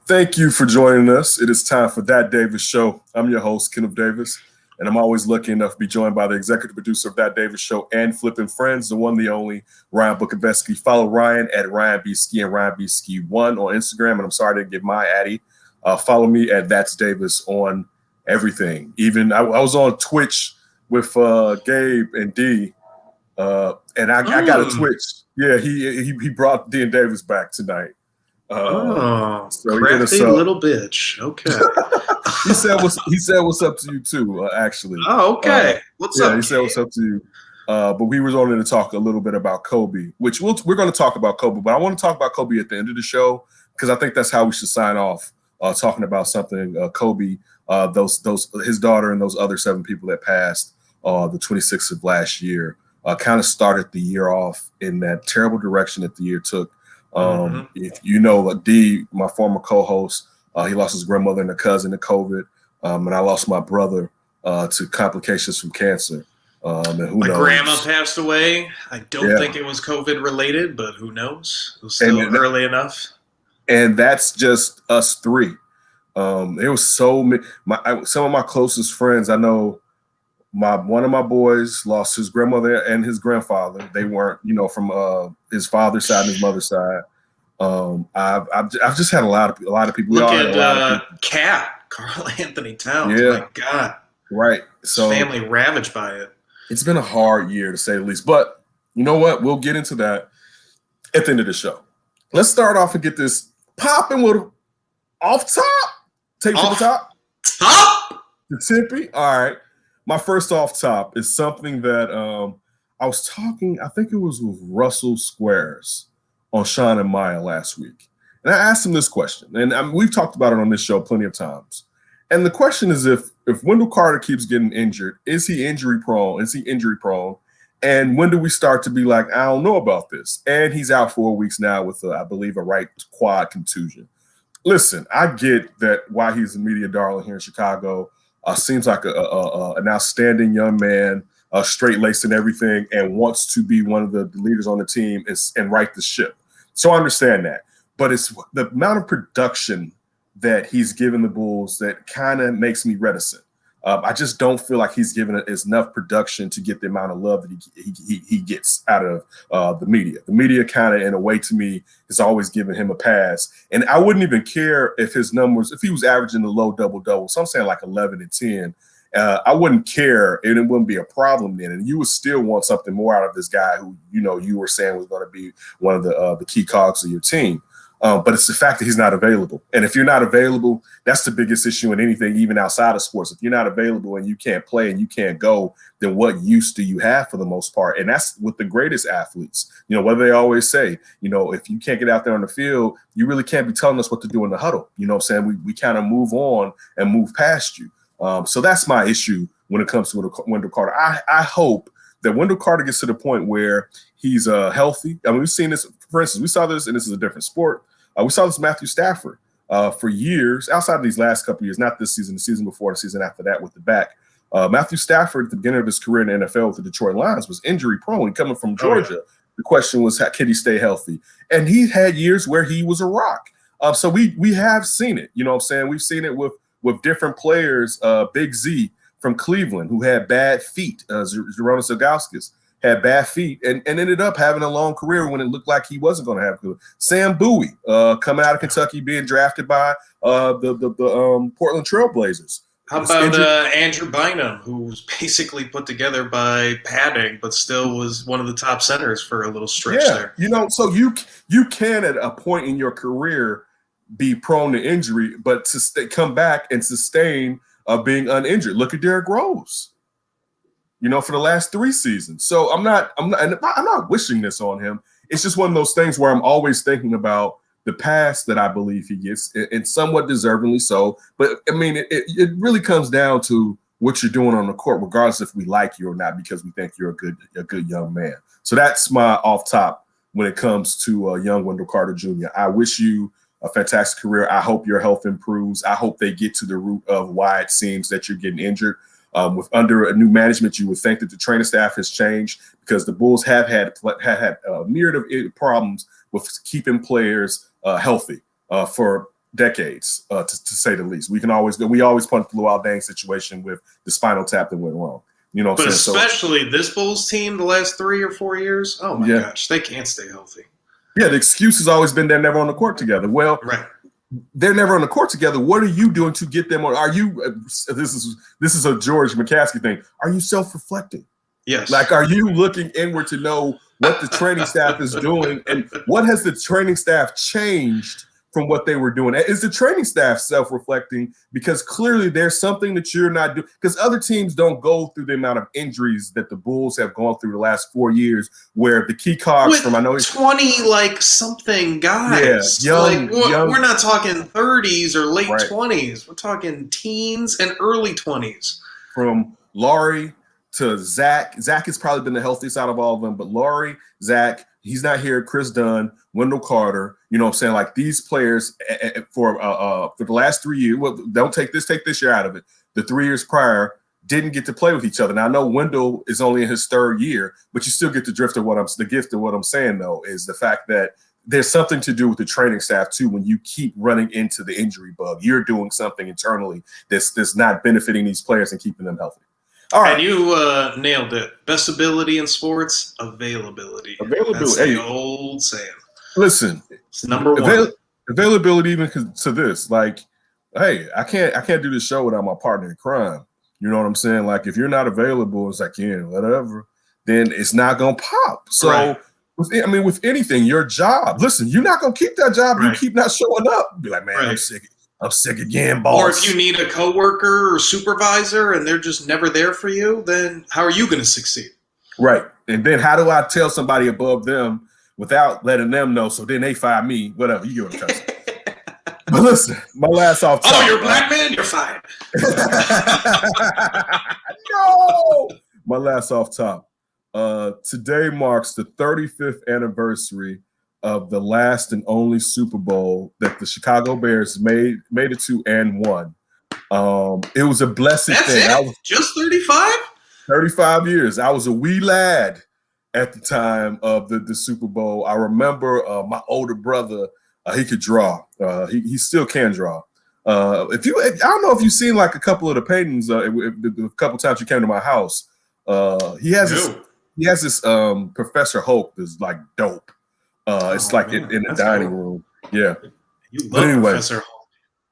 Thank you for joining us. It is time for That Davis Show. I'm your host, Kenneth Davis, and I'm always lucky enough to be joined by the executive producer of That Davis Show and Flipping Friends, the one, the only, Ryan Bukovetsky. Follow Ryan at Ryan B. Ski and Ryan B. Ski 1 on Instagram, and I'm sorry to give my addy. Follow me at That's Davis on everything. Even I was on Twitch with Gabe and D, and I got a Twitch. Yeah, he brought D and Davis back tonight. So crafty little bitch. Okay. he said what's up to you too, actually. Oh, okay. What's up? Yeah, he said what's up to you. But we were only to talk a little bit about Kobe, which we're going to talk about Kobe. But I want to talk about Kobe at the end of the show because I think that's how we should sign off, talking about something Kobe, his daughter and those other 7 people that passed the 26th of last year, kind of started the year off in that terrible direction that the year took. If you know, D, my former co-host, he lost his grandmother and a cousin to COVID, and I lost my brother to complications from cancer. And who knows? My grandma passed away. I don't think it was COVID related, but who knows? It was still early enough. And that's just us 3. It was so many. Some of my closest friends, I know. One of my boys lost his grandmother and his grandfather. They weren't, from his father's side and his mother's side. I've just had a lot of people. Look at Cat, Carl Anthony Towns. Yeah. My God. Right. So his family ravaged by it. It's been a hard year to say the least. But you know what? We'll get into that at the end of the show. Let's start off and get this popping with off top. Take it to the top. Top. The tippy. All right. My first off top is something that I was talking, I think it was with Russell Squares on Sean and Maya last week. And I asked him this question, and we've talked about it on this show plenty of times. And the question is if Wendell Carter keeps getting injured, is he injury prone? Is he injury prone? And when do we start to be like, I don't know about this? And he's out 4 weeks now with, I believe, a right quad contusion. Listen, I get that why he's a media darling here in Chicago. Seems like an outstanding young man, straight-laced and everything, and wants to be one of the leaders on the team and right the ship. So I understand that. But it's the amount of production that he's given the Bulls that kind of makes me reticent. I just don't feel like he's given it enough production to get the amount of love that he gets out of the media. The media kind of, in a way, to me, has always given him a pass. And I wouldn't even care if his numbers, if he was averaging the low double-double, so I'm saying like 11 and 10, I wouldn't care, and it wouldn't be a problem then. And you would still want something more out of this guy who, you were saying was going to be one of the key cogs of your team. But it's the fact that he's not available. And if you're not available, that's the biggest issue in anything, even outside of sports. If you're not available and you can't play and you can't go, then what use do you have for the most part? And that's with the greatest athletes. Whether they always say, if you can't get out there on the field, you really can't be telling us what to do in the huddle. You know what I'm saying? We kind of move on and move past you. So that's my issue when it comes to Wendell Carter. I hope that Wendell Carter gets to the point where he's healthy. I mean, we've seen this, for instance, we saw this, and this is a different sport. We saw this Matthew Stafford for years, outside of these last couple of years, not this season, the season before, the season after that with the back. Matthew Stafford, at the beginning of his career in the NFL with the Detroit Lions, was injury prone. Coming from Georgia, The question was, can he stay healthy? And he had years where he was a rock. So we have seen it. You know what I'm saying? We've seen it with different players, Big Z from Cleveland, who had bad feet, Zoronis Ilgauskas, had bad feet and ended up having a long career when it looked like he wasn't going to have good. Sam Bowie, coming out of Kentucky, being drafted by the Portland Trail Blazers. How about Andrew Bynum, who was basically put together by padding, but still was one of the top centers for a little stretch there. So you can at a point in your career be prone to injury, but to come back and sustain being uninjured. Look at Derrick Rose. For the last 3 seasons. So I'm not wishing this on him. It's just one of those things where I'm always thinking about the pass that I believe he gets, and somewhat deservingly so. But I mean, it really comes down to what you're doing on the court, regardless if we like you or not, because we think you're a good young man. So that's my off top when it comes to young Wendell Carter Jr. I wish you a fantastic career. I hope your health improves. I hope they get to the root of why it seems that you're getting injured. With under a new management, you would think that the training staff has changed, because the Bulls have had a myriad of problems with keeping players healthy for decades, to say the least. We always point to the Luol Deng situation with the spinal tap that went wrong. You know what I'm saying? Especially this Bulls team the last 3 or 4 years. Oh my gosh, they can't stay healthy. Yeah, the excuse has always been they're never on the court together. Well, right. They're never on the court together. What are you doing to get them on? Are you? This is a George McCaskey thing. Are you self-reflecting? Yes. Like, are you looking inward to know what the training staff is doing, and what has the training staff changed from what they were doing? Is the training staff self-reflecting? Because clearly there's something that you're not doing. Because other teams don't go through the amount of injuries that the Bulls have gone through the last 4 years, where the key cogs from 20 like something guys. Yeah, young. We're not talking 30s or late 20s. We're talking teens and early 20s. From Laurie to Zach. Zach has probably been the healthiest out of all of them, but Laurie, Zach, he's not here. Chris Dunn, Wendell Carter, you know what I'm saying? Like, these players for the last 3 years, well, don't take this year out of it. The 3 years prior didn't get to play with each other. Now, I know Wendell is only in his third year, but you still get the gift of what I'm saying, though, is the fact that there's something to do with the training staff, too, when you keep running into the injury bug. You're doing something internally that's not benefiting these players and keeping them healthy. All right. And you nailed it. Best ability in sports, availability. That's the old saying. Listen, it's number one. Availability, even to this. Like, hey, I can't do this show without my partner in crime. You know what I'm saying? Like, if you're not available, it's like, yeah, whatever, then it's not going to pop. So, with anything, your job, listen, you're not going to keep that job. You keep not showing up. Be like, man, I'm sick again, boss. Or if you need a coworker or supervisor and they're just never there for you, then how are you going to succeed? Right. And then how do I tell somebody above them without letting them know, so then they fire me? Whatever. You get what I'm saying. But listen, my last off top. Oh, you're a black man? You're fired. No! My last off top. Today marks the 35th anniversary of the last and only Super Bowl that the Chicago Bears made it to and won. It was a blessed thing. I was just 35? 35 years. I was a wee lad at the time of the Super Bowl. I remember my older brother, he could draw. He still can draw. I don't know if you've seen like a couple of the paintings, a couple times you came to my house. He has this Professor Hope that's like dope. It's like in the dining room. Yeah. You love Professor Hulk.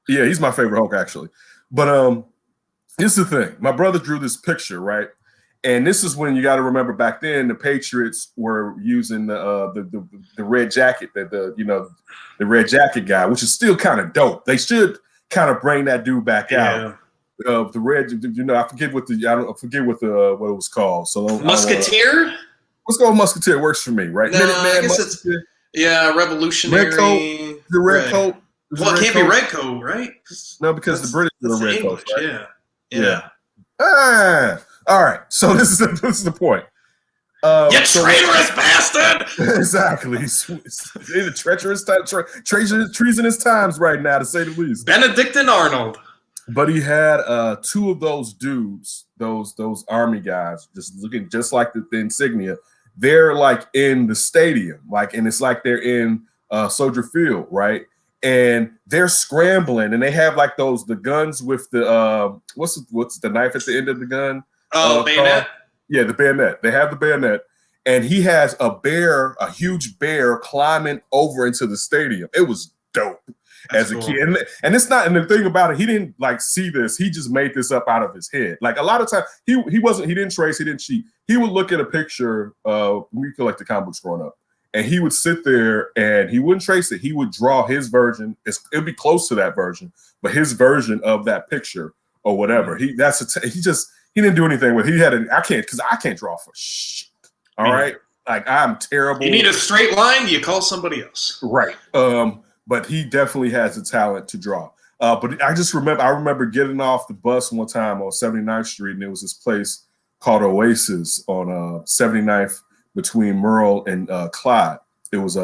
Yeah, he's my favorite Hulk, actually. But here's the thing. My brother drew this picture, right? And this is when you got to remember back then the Patriots were using the red jacket, the red jacket guy, which is still kind of dope. They should kind of bring that dude back out. The red, I forget what it was called. So Musketeer. Let's go with Musketeer. Works for me, right? No, I guess it's revolutionary. Red coat. The red coat. Well, it can't be red coat, right? No, because the British are the red coat. Right? Yeah. All right. So this is the point. You traitorous bastard! Exactly. He's in the treacherous time, treasonous times right now, to say the least. Benedict and Arnold. But he had two of those dudes, those army guys, just looking just like the insignia. They're like in the stadium, and it's like they're in Soldier Field, right? And they're scrambling, and they have like the guns with the what's the knife at the end of the gun? Oh, bayonet. Yeah, the bayonet. They have the bayonet, and he has a huge bear climbing over into the stadium. It was dope. That's as a kid, and it's not. And the thing about it, he didn't see this. He just made this up out of his head. Like a lot of times, he didn't trace, he didn't cheat. He would look at a picture. We collected comic books growing up, and he would sit there and he wouldn't trace it. He would draw his version. It'd be close to that version, but his version of that picture or whatever. He didn't do anything with. I can't draw for shit. All right, like I'm terrible. You need a straight line. You call somebody else. Right. But he definitely has the talent to draw. But I remember getting off the bus one time on 79th Street, and there was this place called Oasis on 79th between Merle and Clyde. It was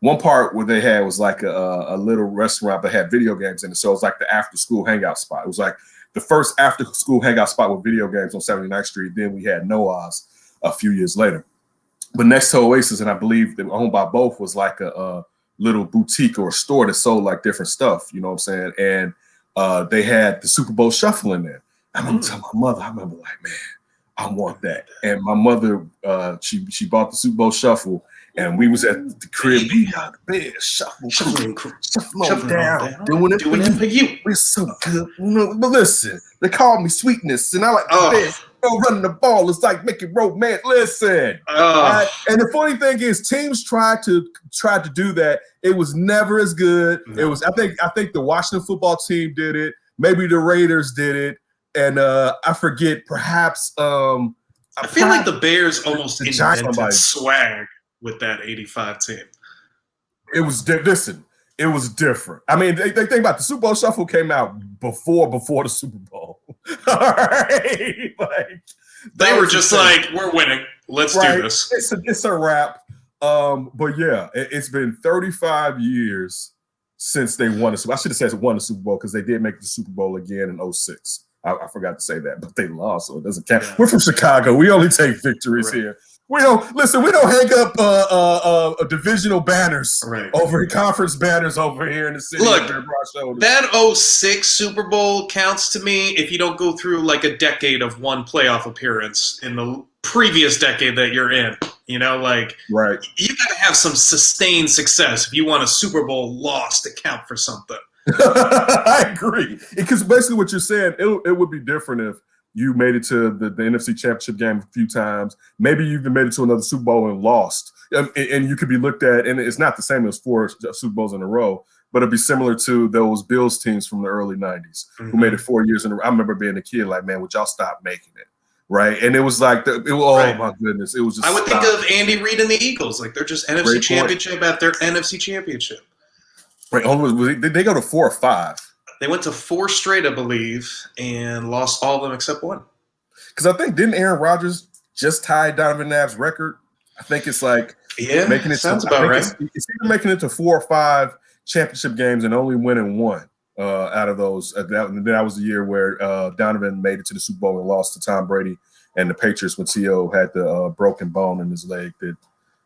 one part where they had was like a little restaurant that had video games in it. So it was like the after school hangout spot. It was like the first after school hangout spot with video games on 79th Street. Then we had Noah's a few years later. But next to Oasis, and I believe they were owned by both, was like a little boutique or store that sold like different stuff. You know what I'm saying? And they had the Super Bowl shuffle in there. I remember telling my mother, I remember like, man, I want that. And my mother, she bought the Super Bowl shuffle, and we was at the crib. We got the bed, shuffling down, doing it for you. We're so good. But listen, they call me sweetness, and I like the bed. Running the ball is like making romance. Listen, right? And the funny thing is, teams tried to do that. It was never as good. No. It was. I think the Washington football team did it. Maybe the Raiders did it, and I forget. Perhaps I feel like the Bears almost invented swag with that '85 team. It was listen. It was different. I mean, they think about the Super Bowl shuffle came out before the Super Bowl. All right, like they were just like, we're winning. Let's do this. It's a wrap. But yeah, it's been 35 years since they won. I should have said won the Super Bowl because they did make the Super Bowl again in 2006. I forgot to say that, but they lost, so it doesn't count. Yeah. We're from Chicago. We only take victories here. We don't hang up divisional banners over conference banners over here in the city. Look, that 2006 Super Bowl counts to me if you don't go through like a decade of one playoff appearance in the previous decade that you're in. You know, like you got to have some sustained success if you want a Super Bowl loss to count for something. I agree, because basically what you're saying, it would be different if you made it to the NFC Championship game a few times. Maybe you even made it to another Super Bowl and lost. And you could be looked at, and it's not the same as 4 Super Bowls in a row, but it'd be similar to those Bills teams from the early 90s who made it 4 years in a row. I remember being a kid like, man, would y'all stop making it? Right? And it was like, my goodness. It was just I would think of Andy Reid and the Eagles. Like, they're just NFC Championship after NFC Championship. Right. Did they go to 4 or 5? They went to 4 straight, I believe, and lost all of them except one. Because I think, didn't Aaron Rodgers just tie Donovan Knapp's record? I think it's like making it sounds about right. It's either making it to 4 or 5 championship games and only winning 1 out of those. That was the year where Donovan made it to the Super Bowl and lost to Tom Brady and the Patriots when T.O. had the broken bone in his leg that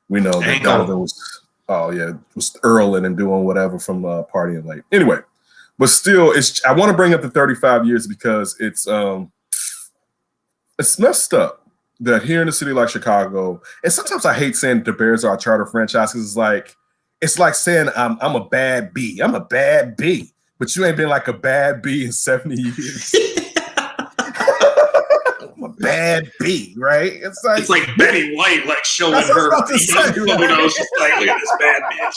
we know that Donovan was earling and doing whatever from partying late. Anyway. But still, I want to bring up the 35 years because it's messed up that here in a city like Chicago, and sometimes I hate saying the Bears are a charter franchise because it's like saying I'm a bad bee. I'm a bad bee, but you ain't been like a bad bee in 70 years. I'm a bad bee, right? It's like Betty White, like showing her photos, just like, look at this bad bitch.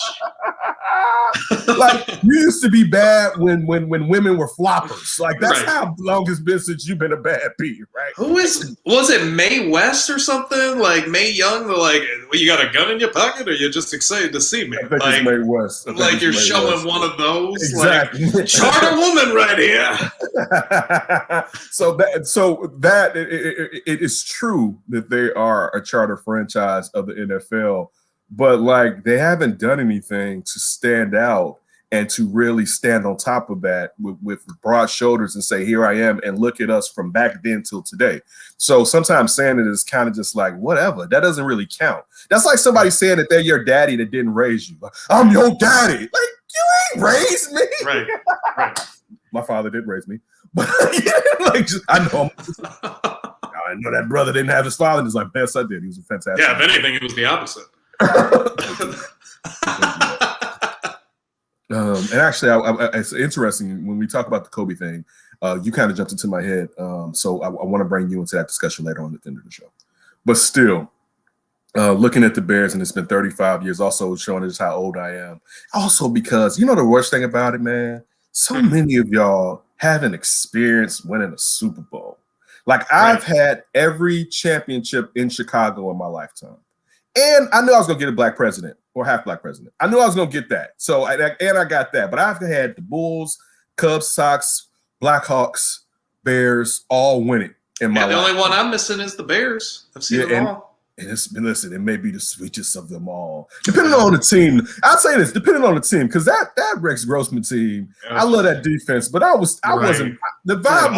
Like, you used to be bad when women were floppers. Like, that's how long it's been since you've been a bad bee, right? Was it Mae West or something? Like Mae Young, like, well, you got a gun in your pocket, or you're just excited to see me? I think it's Mae West. Like you're showing one of those, exactly. Like charter woman right here. So it is true that they are a charter franchise of the NFL. But like they haven't done anything to stand out and to really stand on top of that with broad shoulders and say, here I am, and look at us from back then till today. So sometimes saying it is kind of just like, whatever. That doesn't really count. That's like somebody saying that they're your daddy that didn't raise you. I'm your daddy. Like, you ain't raised me. Right. My father did raise me. But I know. I know that brother didn't have his father. And he's like, yes, I did. He was a fantastic. Yeah, if anything, it was the opposite. And actually, it's interesting when we talk about the Kobe thing. You kind of jumped into my head, so I want to bring you into that discussion later on at the end of the show. But still, looking at the Bears, and it's been 35 years, also showing just how old I am. Also, because you know the worst thing about it, man, so many of y'all haven't experienced winning a Super Bowl. Like I've had every championship in Chicago in my lifetime. And I knew I was going to get a black president or half black president. I knew I was going to get that. So I got that. But I've had the Bulls, Cubs, Sox, Blackhawks, Bears all winning in my life. The only one I'm missing is the Bears. I've seen them all. And listen, it may be the sweetest of them all. Depending on the team, I'll say this, depending on the team, because that Rex Grossman team, I love that defense, but I wasn't, the vibe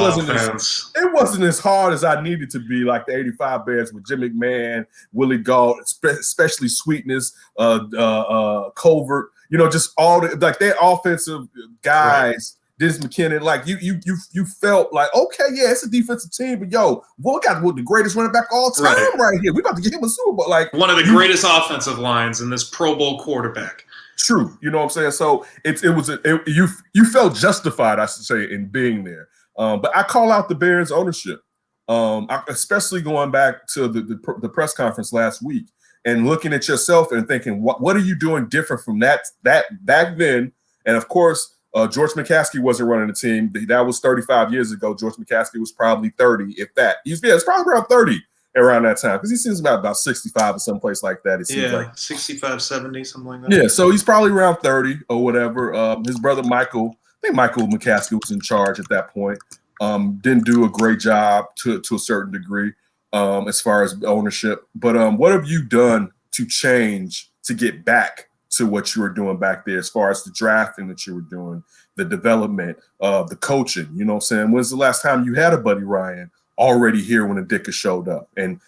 wasn't as hard as I needed to be, like the 85 Bears with Jim McMahon, Willie Gault, especially Sweetness, Colbert. just all the, like their offensive guys, Dennis McKinnon, like you felt like, okay, yeah, it's a defensive team, but we got the greatest running back all time right here. We about to get him a Super Bowl. Like one of the greatest offensive lines in this Pro Bowl quarterback. True, you know what I'm saying? So you felt justified, I should say, in being there. But I call out the Bears ownership, especially going back to the press conference last week and looking at yourself and thinking, what are you doing different from that back then? And of course, George McCaskey wasn't running the team. That was 35 years ago. George McCaskey was probably 30, if that. It's probably around 30 around that time, because he seems about 65 or someplace like that. It seems like 65, 70, something like that. Yeah, so he's probably around 30 or whatever. His brother Michael, I think Michael McCaskey was in charge at that point. Didn't do a great job to a certain degree as far as ownership. But what have you done to change to get back to what you were doing back there as far as the drafting that you were doing, the development, the coaching? You know what I'm saying? When's the last time you had a Buddy Ryan already here when Adika showed up? And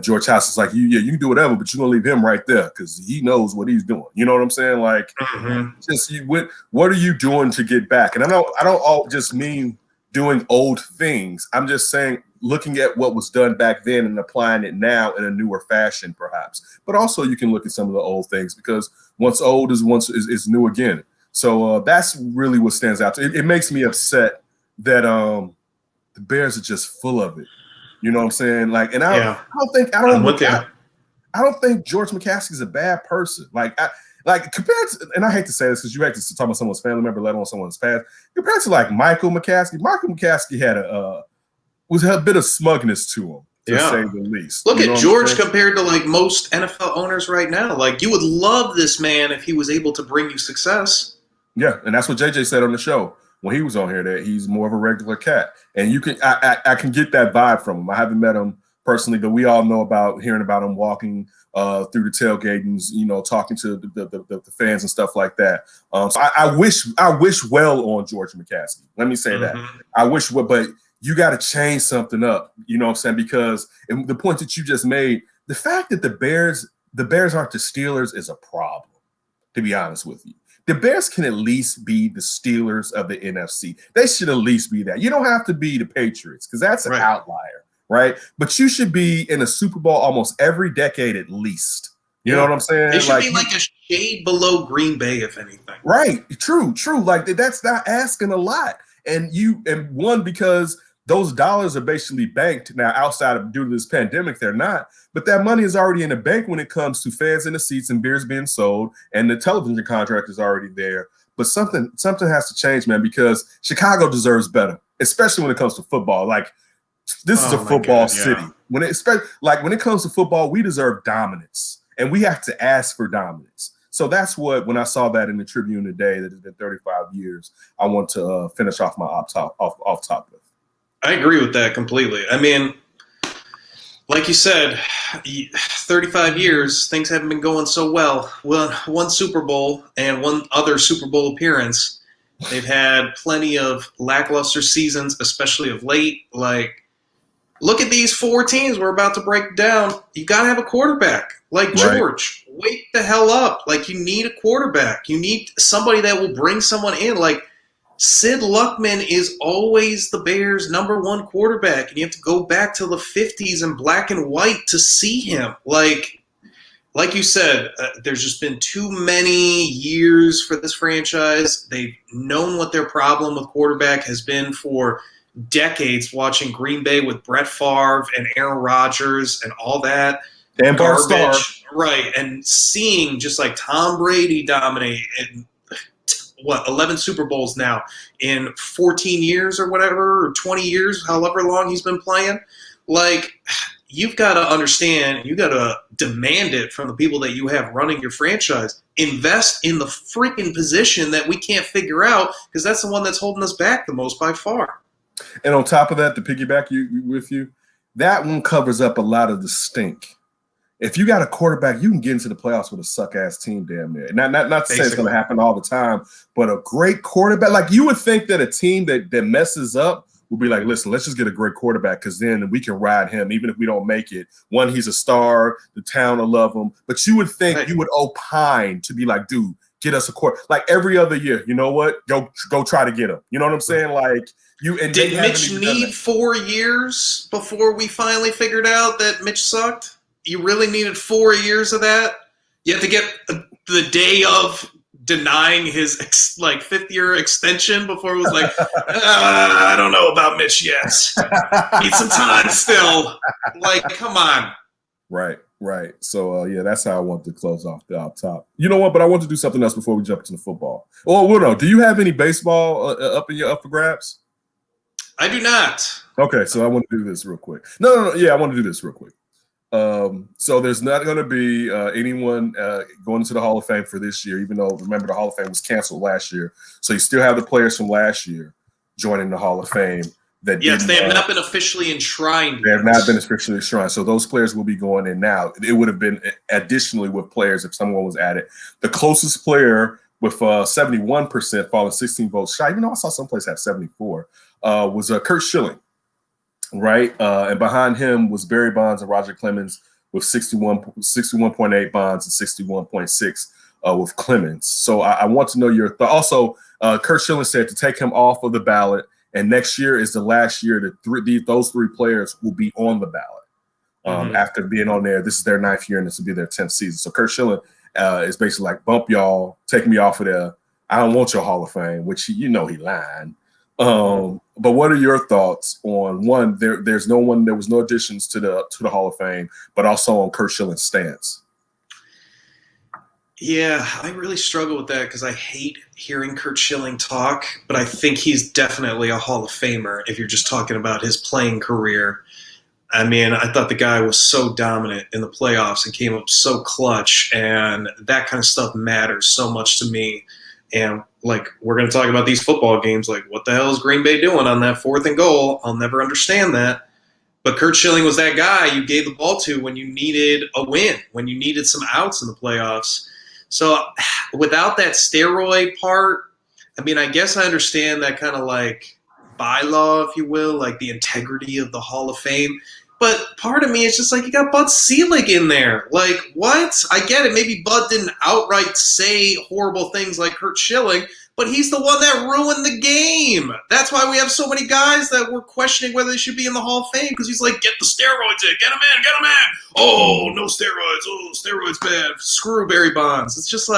George House is like, you can do whatever, but you're going to leave him right there because he knows what he's doing. You know what I'm saying? Like, what are you doing to get back? And I don't all just mean doing old things. I'm just saying looking at what was done back then and applying it now in a newer fashion, perhaps. But also you can look at some of the old things, because once old is new again. So that's really what stands out. It makes me upset that the Bears are just full of it. You know what I'm saying? Like, and I don't think George McCaskey's a bad person. Like compared to, and I hate to say this because you hate to talk about someone's family member, let alone someone's past. Compared to like Michael McCaskey had a bit of smugness to him, to say the least. Look at George compared to like most NFL owners right now. Like, you would love this man if he was able to bring you success. Yeah, and that's what JJ said on the show when he was on here, that he's more of a regular cat. And I can get that vibe from him. I haven't met him personally, but we all know hearing about him walking through the tailgatings, talking to the fans and stuff like that. So I wish well on George McCaskey. Let me say that. I wish well, but you got to change something up. You know what I'm saying? Because the point that you just made, the fact that the Bears aren't the Steelers is a problem, to be honest with you. The Bears can at least be the Steelers of the NFC. They should at least be that. You don't have to be the Patriots, because that's an outlier, right? But you should be in a Super Bowl almost every decade at least. You know what I'm saying? They should be like a shade below Green Bay, if anything. Right. True. Like, that's not asking a lot. And one, because those dollars are basically banked now outside of, due to this pandemic, they're not. But that money is already in the bank when it comes to fans in the seats and beers being sold, and the television contract is already there. But something has to change, man, because Chicago deserves better, especially when it comes to football. Like, this is a football city. When it comes to football, we deserve dominance, and we have to ask for dominance. So that's when I saw that in the Tribune today, that it's been 35 years, I want to finish off my off top with. I agree with that completely. I mean, like you said, 35 years, things haven't been going so well. One Super Bowl and one other Super Bowl appearance. They've had plenty of lackluster seasons, especially of late. Like, look at these four teams we're about to break down. You got to have a quarterback. Like George, wake the hell up. Like, you need a quarterback. You need somebody that will bring someone in. Like, Sid Luckman is always the Bears' number one quarterback, and you have to go back to the 50s in black and white to see him. Like you said, there's just been too many years for this franchise. They've known what their problem with quarterback has been for decades, watching Green Bay with Brett Favre and Aaron Rodgers and all that. And garbage. Right, and seeing just like Tom Brady dominate and 11 Super Bowls now in 14 years or whatever, or 20 years, however long he's been playing. Like, you've got to understand, you got to demand it from the people that you have running your franchise. Invest in the freaking position that we can't figure out, because that's the one that's holding us back the most by far. And on top of that, to piggyback with you, that one covers up a lot of the stink. If you got a quarterback, you can get into the playoffs with a suck-ass team damn near. Not to say it's going to happen all the time, but a great quarterback. Like, you would think that a team that messes up will be like, listen, let's just get a great quarterback, because then we can ride him even if we don't make it. One, he's a star. The town will love him. But you would think you would opine to be like, dude, get us a quarter. Like every other year, you know what? Go try to get him. You know what I'm saying? Like did Mitch need 4 years before we finally figured out that Mitch sucked? You really needed 4 years of that? You have to get the day of denying his 5th year extension before it was like, I don't know about Mitch yet. Need some time still. Like, come on. Right. So, that's how I want to close off the up top. You know what? But I want to do something else before we jump into the football. Oh, well, no. Do you have any baseball up for grabs? I do not. Okay, so I want to do this real quick. No. Yeah, I want to do this real quick. So there's not going to be anyone going into the Hall of Fame for this year, even though, remember, the Hall of Fame was canceled last year. So you still have the players from last year joining the Hall of Fame. Yes, they have not been officially enshrined. They have not been officially enshrined. So those players will be going in now. It would have been additionally with players if someone was added. The closest player with 71% falling 16 votes shy, even though I saw some places have 74, was Curt Schilling, right? And behind him was Barry Bonds and Roger Clemens with 61.8 Bonds and 61.6 with Clemens. So I want to know your thought. Also, Curt Schilling said to take him off of the ballot, and next year is the last year that those three players will be on the ballot. After being on there, this is their 9th year, and this will be their 10th season. So Curt Schilling is basically like, bump y'all, take me off of there. I don't want your Hall of Fame, which he lying. But what are your thoughts on one? There was no additions to the Hall of Fame, but also on Curt Schilling's stance. Yeah, I really struggle with that because I hate hearing Curt Schilling talk, but I think he's definitely a Hall of Famer if you're just talking about his playing career. I mean, I thought the guy was so dominant in the playoffs and came up so clutch, and that kind of stuff matters so much to me. And, we're going to talk about these football games. What the hell is Green Bay doing on that 4th and goal? I'll never understand that. But Curt Schilling was that guy you gave the ball to when you needed a win, when you needed some outs in the playoffs. So without that steroid part, I mean, I guess I understand that kind of bylaw, if you will, the integrity of the Hall of Fame. But part of me is just you got Bud Selig in there. What? I get it. Maybe Bud didn't outright say horrible things like Curt Schilling, but he's the one that ruined the game. That's why we have so many guys that were questioning whether they should be in the Hall of Fame, because he's get the steroids in. Get them in. Oh, no steroids. Oh, steroids bad. Screw Barry Bonds. It's just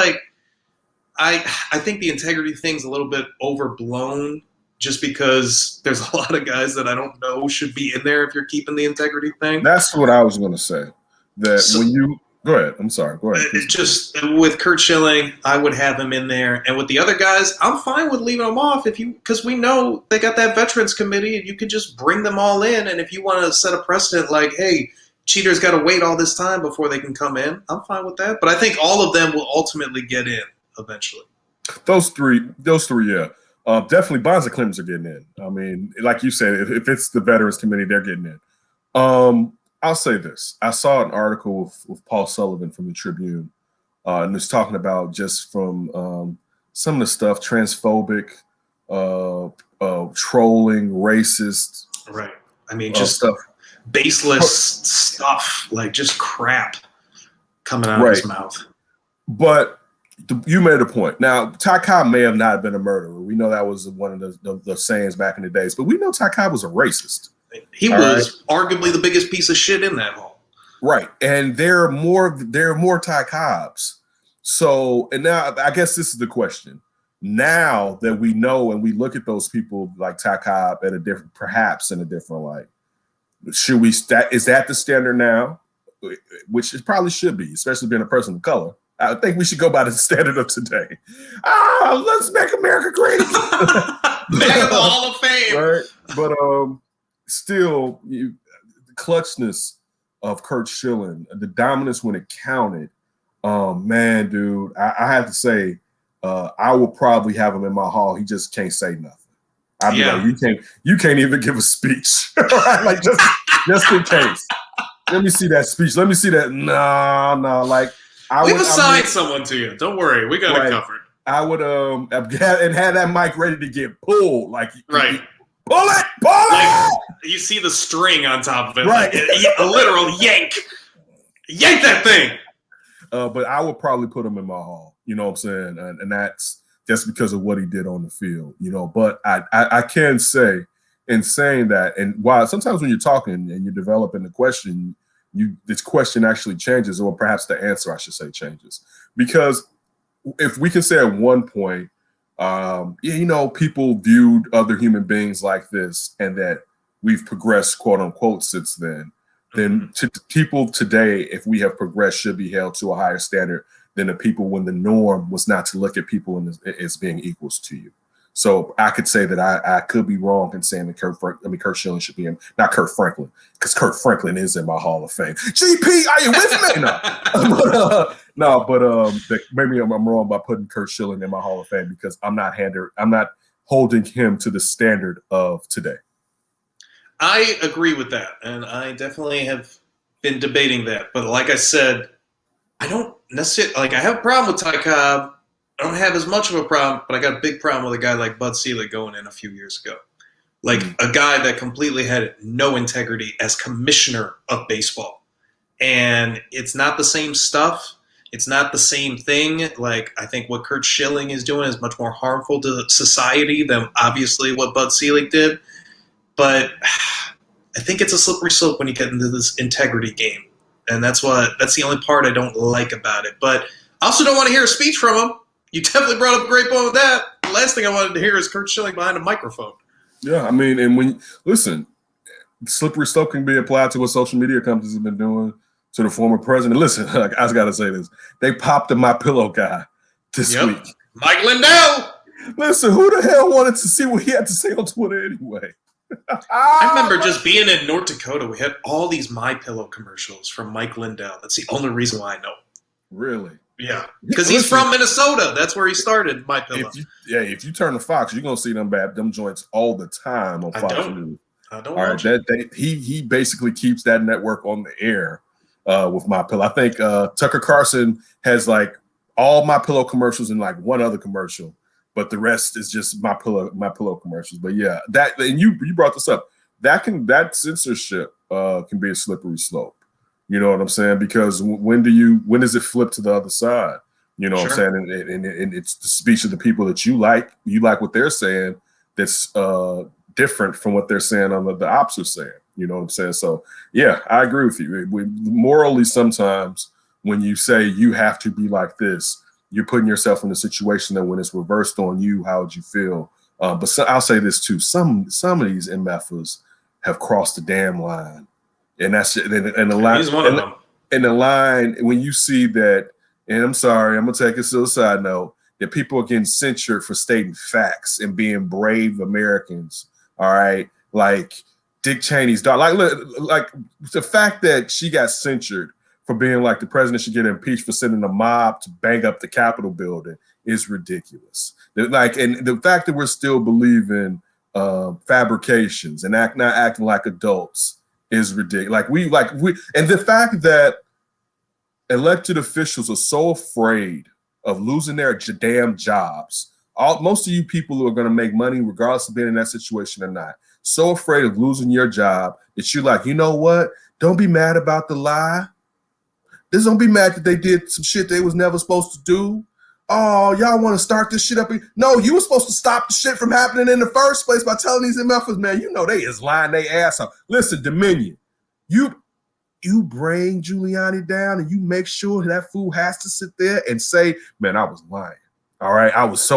I think the integrity thing's a little bit overblown, just because there's a lot of guys that I don't know should be in there if you're keeping the integrity thing. That's what I was going to say. Go ahead. I'm sorry. Go ahead. Just with Curt Schilling, I would have him in there. And with the other guys, I'm fine with leaving them off because we know they got that veterans committee and you can just bring them all in. And if you want to set a precedent hey, cheaters got to wait all this time before they can come in, I'm fine with that. But I think all of them will ultimately get in eventually. Those three, yeah. Definitely Bonds and Clemens are getting in. I mean, like you said, if it's the Veterans Committee, they're getting in. I'll say this. I saw an article with Paul Sullivan from the Tribune, and it's talking about just from some of the stuff, transphobic, trolling, racist. Right. I mean, just stuff, baseless stuff, just crap coming out of his mouth. But you made a point. Now, Ty Cobb may have not been a murderer. We know that was one of the sayings back in the days, but we know Ty Cobb was a racist. He was arguably the biggest piece of shit in that hall. Right. And there are more Ty Cobbs. So, and now I guess this is the question. Now that we know and we look at those people like Ty Cobb perhaps in a different light, is that the standard now? Which it probably should be, especially being a person of color. I think we should go by the standard of today. Let's make America great again. Back in the Hall of Fame. Right? But still, the clutchness of Curt Schilling, the dominance when it counted. Man, dude, I have to say, I will probably have him in my hall. He just can't say nothing. I'd be like, you can't even give a speech. Right? Just in case. Let me see that speech. Let me see that. No. We've assigned someone to you. Don't worry. We got it covered. I would and have that mic ready to get pulled. Right. Pull it! You see the string on top of it. Right. A literal yank. Yank that thing. But I would probably put him in my hall. You know what I'm saying? And that's just because of what he did on the field, you know. But I can say, in saying that, and while sometimes when you're talking and you're developing the question, this question actually changes, or perhaps the answer, I should say, changes. Because if we can say at one point, you know, people viewed other human beings like this, and that we've progressed, quote unquote, since then people today, if we have progressed, should be held to a higher standard than the people when the norm was not to look at people as being equals to you. So I could say that I could be wrong in saying that Curt Schilling should be in, not Kurt Franklin, because Kurt Franklin is in my Hall of Fame. GP, are you with me? But maybe I'm wrong by putting Curt Schilling in my Hall of Fame because I'm not holding him to the standard of today. I agree with that, and I definitely have been debating that. But like I said, I don't necessarily I have a problem with Ty Cobb. I don't have as much of a problem, but I got a big problem with a guy like Bud Selig going in a few years ago. Like a guy that completely had no integrity as commissioner of baseball. And it's not the same stuff. It's not the same thing. Like, I think what Curt Schilling is doing is much more harmful to society than obviously what Bud Selig did. But I think it's a slippery slope when you get into this integrity game. And that's the only part I don't like about it. But I also don't want to hear a speech from him. You definitely brought up a great point with that. The last thing I wanted to hear is Curt Schilling behind a microphone. Yeah, I mean, and listen, slippery slope can be applied to what social media companies have been doing to the former president. Listen, I just got to say this. They popped the My Pillow guy this week. Mike Lindell. Listen, who the hell wanted to see what he had to say on Twitter anyway? I remember just being in North Dakota. We had all these My Pillow commercials from Mike Lindell. That's the only reason why I know. Really? Yeah, because he's from Minnesota. That's where he started My Pillow. If you turn to Fox, you're gonna see them joints all the time on Fox News. I don't. All right, he basically keeps that network on the air with My Pillow. I think Tucker Carlson has like all My Pillow commercials and like one other commercial, but the rest is just My Pillow commercials. But yeah, and you brought this up. That censorship can be a slippery slope. You know what I'm saying? Because when does it flip to the other side? You know what I'm saying? And it's the speech of the people that you like what they're saying that's different from what they're saying on the opposite saying. You know what I'm saying? So yeah, I agree with you. Morally, sometimes when you say you have to be like this, you're putting yourself in a situation that when it's reversed on you, how would you feel? But I'll say this too: some of these MFers have crossed the damn line. And that's and the line. He's one of them. And the line, when you see that, and I'm sorry, I'm gonna take it to a side note, that people are getting censored for stating facts and being brave Americans. All right, like Dick Cheney's daughter, like the fact that she got censored for being like the president should get impeached for sending a mob to bang up the Capitol building is ridiculous. Like, and the fact that we're still believing fabrications and not acting like adults is ridiculous. And the fact that elected officials are so afraid of losing their damn jobs. Most of you people who are going to make money, regardless of being in that situation or not, so afraid of losing your job that you're like, you know what? Don't be mad about the lie. Just don't be mad that they did some shit they was never supposed to do. Oh, y'all want to start this shit up? No, you were supposed to stop the shit from happening in the first place by telling these MFers, man, you know they is lying their ass off. Listen, Dominion, you bring Giuliani down and you make sure that fool has to sit there and say, man, I was lying. All right, I was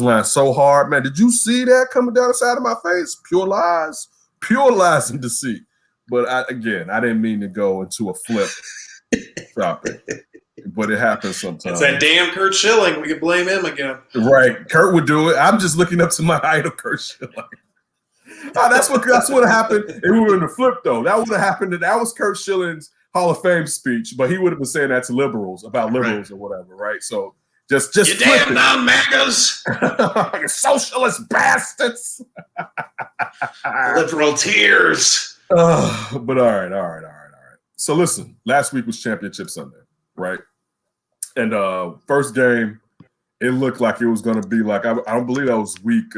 lying so hard, man. Did you see that coming down the side of my face? Pure lies and deceit. But I didn't mean to go into a flip topic. But it happens sometimes. It's that damn Curt Schilling. We can blame him again. Right. Kurt would do it. I'm just looking up to my idol, Curt Schilling. That's what happened. If we were in the flip, though. That would have happened. That was Curt Schilling's Hall of Fame speech, but he would have been saying that to liberals about liberals or whatever, right? So just you damn non-MAGAs. You socialist bastards. Liberal tears. But all right. So listen, last week was Championship Sunday, right? And first game, it looked like it was going to be like, I don't believe that was week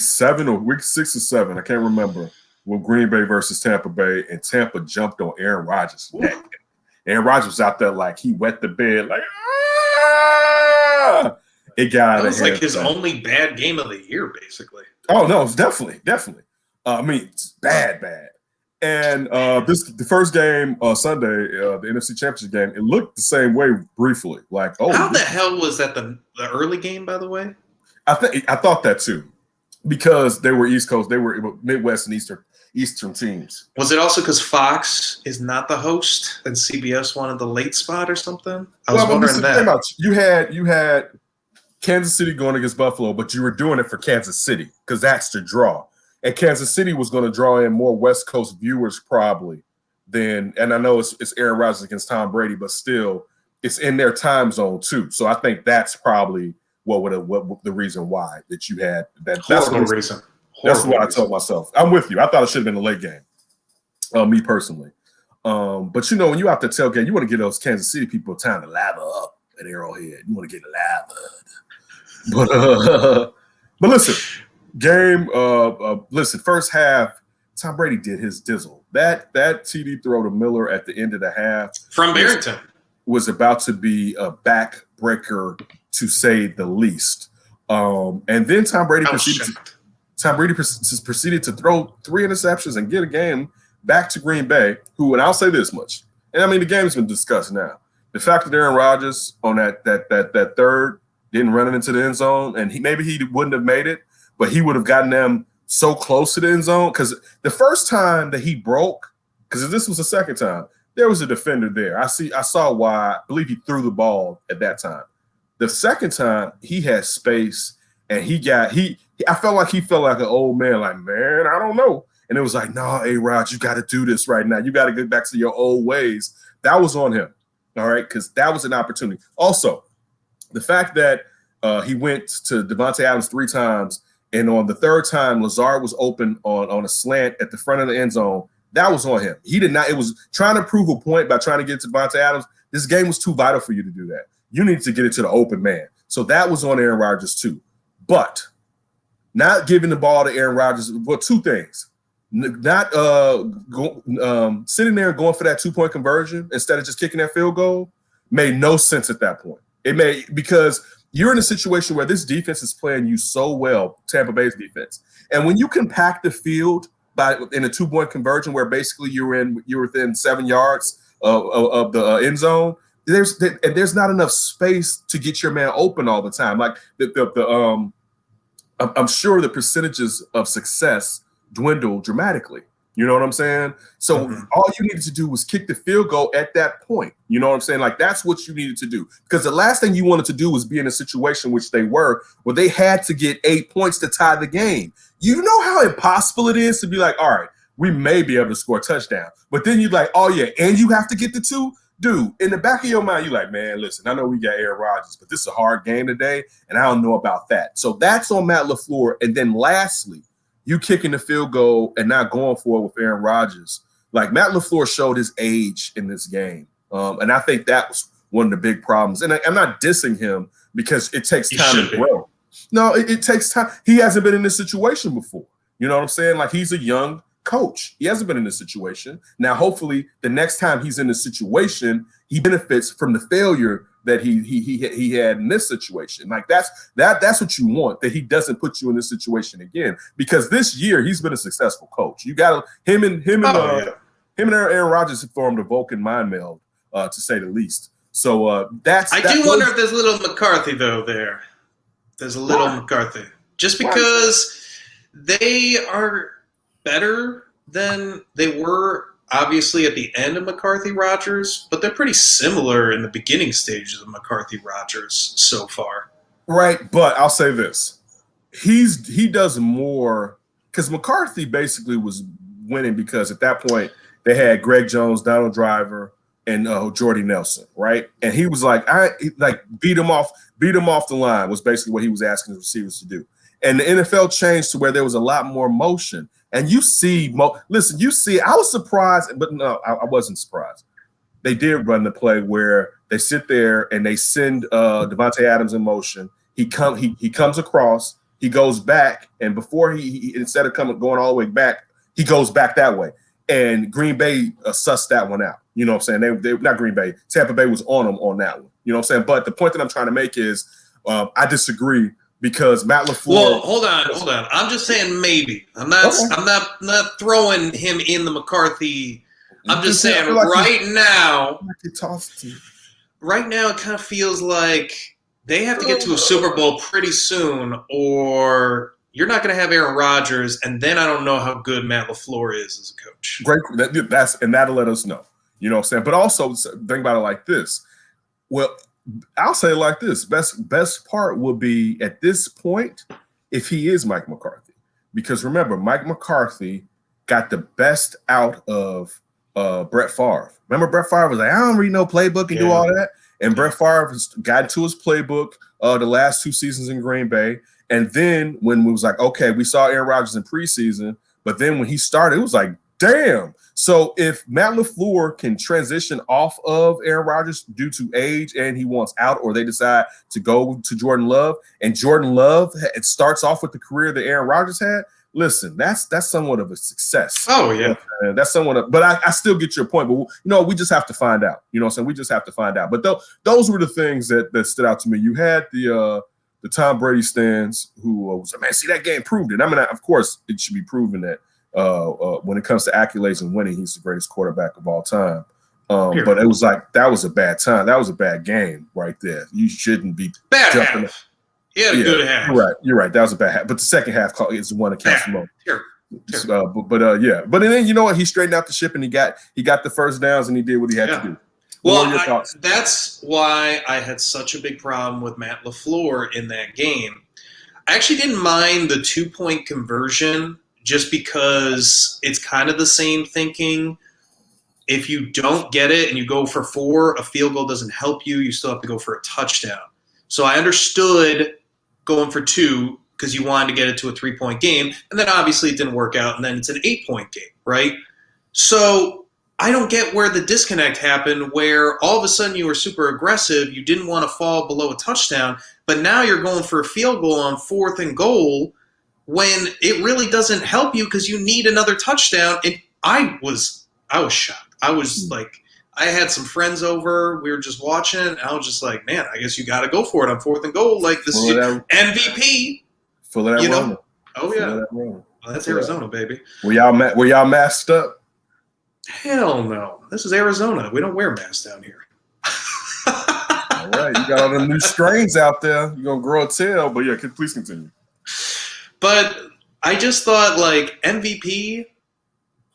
7 or week 6 or 7. I can't remember. When Green Bay versus Tampa Bay, and Tampa jumped on Aaron Rodgers' neck. Aaron Rodgers was out there like he wet the bed, like, It got That was like his only bad game of the year, basically. Oh no, it's definitely. I mean, it's bad. And the first game Sunday, the NFC Championship game, it looked the same way briefly. Like, how the hell was that the early game? By the way, I thought that too, because they were East Coast, they were Midwest and Eastern teams. Was it also because Fox is not the host and CBS wanted the late spot or something? I was wondering that. You had Kansas City going against Buffalo, but you were doing it for Kansas City because that's the draw. And Kansas City was going to draw in more West Coast viewers probably than, and I know it's Aaron Rodgers against Tom Brady, but still it's in their time zone too. So I think that's probably what the reason why that you had that. That's the reason. That's what I told myself. I'm with you. I thought it should have been a late game, me personally. But you know, when you out there tailgate, you want to get those Kansas City people time to lather up at Arrowhead. You want to get lathered. But listen. Game, listen, first half, Tom Brady did his dizzle. That TD throw to Miller at the end of the half from Barrington was about to be a backbreaker, to say the least. And then Tom Brady proceeded to throw 3 interceptions and get a game back to Green Bay, who, and I'll say this much, and I mean the game's been discussed now. The fact that Aaron Rodgers on that third didn't run it into the end zone, and maybe he wouldn't have made it, but he would have gotten them so close to the end zone. Because the first time that he broke, because this was the second time, there was a defender there. I saw why. I believe he threw the ball at that time. The second time, he had space, and I felt like he felt like an old man, like, man, I don't know. And it was like, no, A-Rod, you got to do this right now. You got to get back to your old ways. That was on him, all right, because that was an opportunity. Also, the fact that he went to Devontae Adams 3 times, and on the third time, Lazard was open on a slant at the front of the end zone. That was on him. He did not. It was trying to prove a point by trying to get to Devontae Adams. This game was too vital for you to do that. You need to get it to the open man. So that was on Aaron Rodgers too. But not giving the ball to Aaron Rodgers, well, 2 things. Not sitting there and going for that 2-point conversion instead of just kicking that field goal made no sense at that point. Because you're in a situation where this defense is playing you so well, Tampa Bay's defense. And when you compact the field in a 2-point conversion where basically you're within 7 yards of the end zone, there's not enough space to get your man open all the time. Like I'm sure the percentages of success dwindle dramatically. You know what I'm saying? So all you needed to do was kick the field goal at that point. You know what I'm saying? Like, that's what you needed to do. Because the last thing you wanted to do was be in a situation, which they were, where they had to get 8 points to tie the game. You know how impossible it is to be like, all right, we may be able to score a touchdown. But then you're like, oh, yeah, and you have to get the 2? Dude, in the back of your mind, you're like, man, listen, I know we got Aaron Rodgers, but this is a hard game today, and I don't know about that. So that's on Matt LaFleur. And then lastly, you kicking the field goal and not going for it with Aaron Rodgers. Like, Matt LaFleur showed his age in this game. And I think that was one of the big problems. And I'm not dissing him because it takes time to grow. No, it takes time. He hasn't been in this situation before. You know what I'm saying? Like, he's a young coach. He hasn't been in this situation. Now, hopefully, the next time he's in this situation, he benefits from the failure that he had in this situation. Like, that's what you want, that he doesn't put you in this situation again. Because this year he's been a successful coach. You got him and Aaron Rodgers have formed a Vulcan mind meld, to say the least. So I do wonder if there's a little McCarthy though there. There's a little McCarthy. Just because they are better than they were obviously at the end of McCarthy-Rodgers, but they're pretty similar in the beginning stages of McCarthy-Rodgers so far. Right, but I'll say this. He does more because McCarthy basically was winning because at that point they had Greg Jones, Donald Driver, and Jordy Nelson, right? And he was like, beat him off the line was basically what he was asking the receivers to do. And the NFL changed to where there was a lot more motion. And you see, I was surprised, but no, I wasn't surprised. They did run the play where they sit there and they send Devontae Adams in motion. He comes across, he goes back, and before he instead of going all the way back, he goes back that way. And Green Bay sussed that one out. You know what I'm saying? They not Green Bay. Tampa Bay was on them on that one. You know what I'm saying? But the point that I'm trying to make is I disagree because Matt LaFleur. Well, hold on. I'm just saying maybe. I'm not throwing him in the McCarthy. I'm just saying right now. Right now, it kind of feels like they have to get to a Super Bowl pretty soon, or you're not going to have Aaron Rodgers, and then I don't know how good Matt LaFleur is as a coach. Great, and that'll let us know. You know what I'm saying? But also think about it like this. Well, I'll say it like this: best part will be at this point if he is Mike McCarthy, because remember, Mike McCarthy got the best out of Brett Favre. Remember, Brett Favre was like, I don't read no playbook and do all that. And Brett Favre got into his playbook the last 2 seasons in Green Bay. And then when we was like, okay, we saw Aaron Rodgers in preseason, but then when he started, it was like, damn. So if Matt LaFleur can transition off of Aaron Rodgers due to age and he wants out, or they decide to go to Jordan Love, and Jordan Love, it starts off with the career that Aaron Rodgers had, listen, that's somewhat of a success. Oh, yeah. You know, that's somewhat of, but I still get your point. But, we just have to find out. You know what I'm saying? We just have to find out. But those were the things that stood out to me. You had the Tom Brady stands who was like, man, see, that game proved it. I mean, of course, it should be proven that when it comes to accolades and winning, he's the greatest quarterback of all time. But it was like, that was a bad time. That was a bad game right there. You shouldn't be bad jumping. Half. Yeah, good half. You're right. That was a bad half. But the second half is the one that counts the most. Sure. But then you know what? He straightened out the ship and he got the first downs and he did what he had to do. Well, that's why I had such a big problem with Matt LaFleur in that game. I actually didn't mind the 2-point conversion just because it's kind of the same thinking. If you don't get it and you go for 4, a field goal doesn't help you. You still have to go for a touchdown. So I understood going for 2 because you wanted to get it to a 3-point game. And then obviously it didn't work out. And then it's an 8-point game, right? So I don't get where the disconnect happened, where all of a sudden you were super aggressive. You didn't want to fall below a touchdown. But now you're going for a field goal on 4th and goal when it really doesn't help you because you need another touchdown. And I was shocked. I was like, I had some friends over. We were just watching. And I was just like, man, I guess you got to go for it on 4th and goal. Like, this is MVP. Full of that Rona. Oh, yeah. Well, that's Arizona, baby. Were y'all masked up? Hell no. This is Arizona. We don't wear masks down here. All right. You got all the new strains out there. You're going to grow a tail. But, yeah, please continue. But I just thought, like, MVP,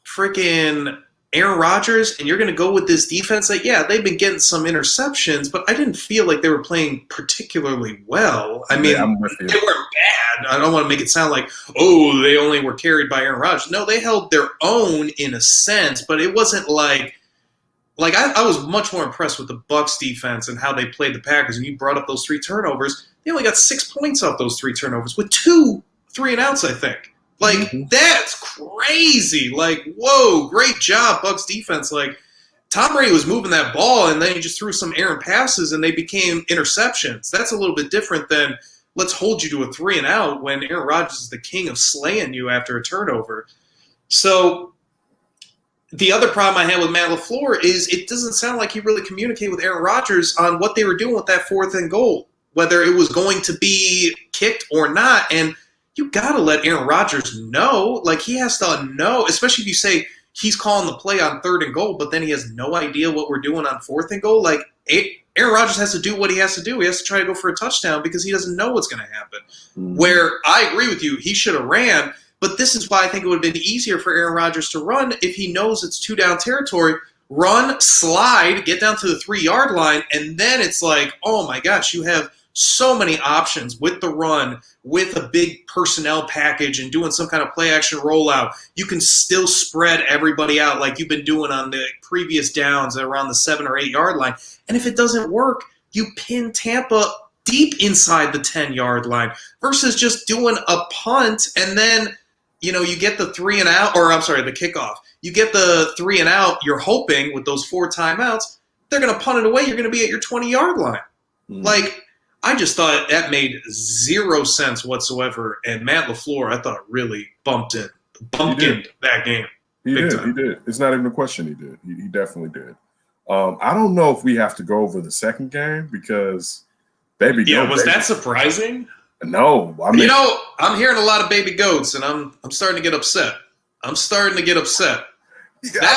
freaking Aaron Rodgers, and you're going to go with this defense. Like, yeah, they've been getting some interceptions, but I didn't feel like they were playing particularly well. I mean, they weren't bad. I don't want to make it sound like, oh, they only were carried by Aaron Rodgers. No, they held their own in a sense, but it wasn't like I was much more impressed with the Bucs defense and how they played the Packers. And you brought up those 3 turnovers. They only got 6 points off those 3 turnovers with 2 3-and-outs, I think. Like, that's crazy. Like, whoa, great job, Bucs defense. Like, Tom Brady was moving that ball, and then he just threw some errant passes, and they became interceptions. That's a little bit different than let's hold you to a 3-and-out when Aaron Rodgers is the king of slaying you after a turnover. So the other problem I had with Matt LaFleur is it doesn't sound like he really communicated with Aaron Rodgers on what they were doing with that 4th and goal, whether it was going to be kicked or not. And you got to let Aaron Rodgers know. Like, he has to know, especially if you say he's calling the play on 3rd and goal, but then he has no idea what we're doing on 4th and goal. Like, Aaron Rodgers has to do what he has to do. He has to try to go for a touchdown because he doesn't know what's going to happen. Where I agree with you, he should have ran, but this is why I think it would have been easier for Aaron Rodgers to run if he knows it's 2-down territory. Run, slide, get down to the 3-yard line, and then it's like, oh my gosh, you have so many options with the run, with a big personnel package and doing some kind of play action rollout. You can still spread everybody out like you've been doing on the previous downs around the 7 or 8 yard line. And if it doesn't work, you pin Tampa deep inside the 10-yard line versus just doing a punt and then, you get the 3-and-out, or I'm sorry, the kickoff. You get the 3-and-out, you're hoping with those 4 timeouts, they're going to punt it away. You're going to be at your 20-yard line. Like, I just thought that made 0 sense whatsoever. And Matt LaFleur, I thought, really bumped in that game. He did. It's not even a question he did. He definitely did. I don't know if we have to go over the second game because Baby goat. Yeah, was that surprising? No, I mean, I'm hearing a lot of baby goats, and I'm starting to get upset. That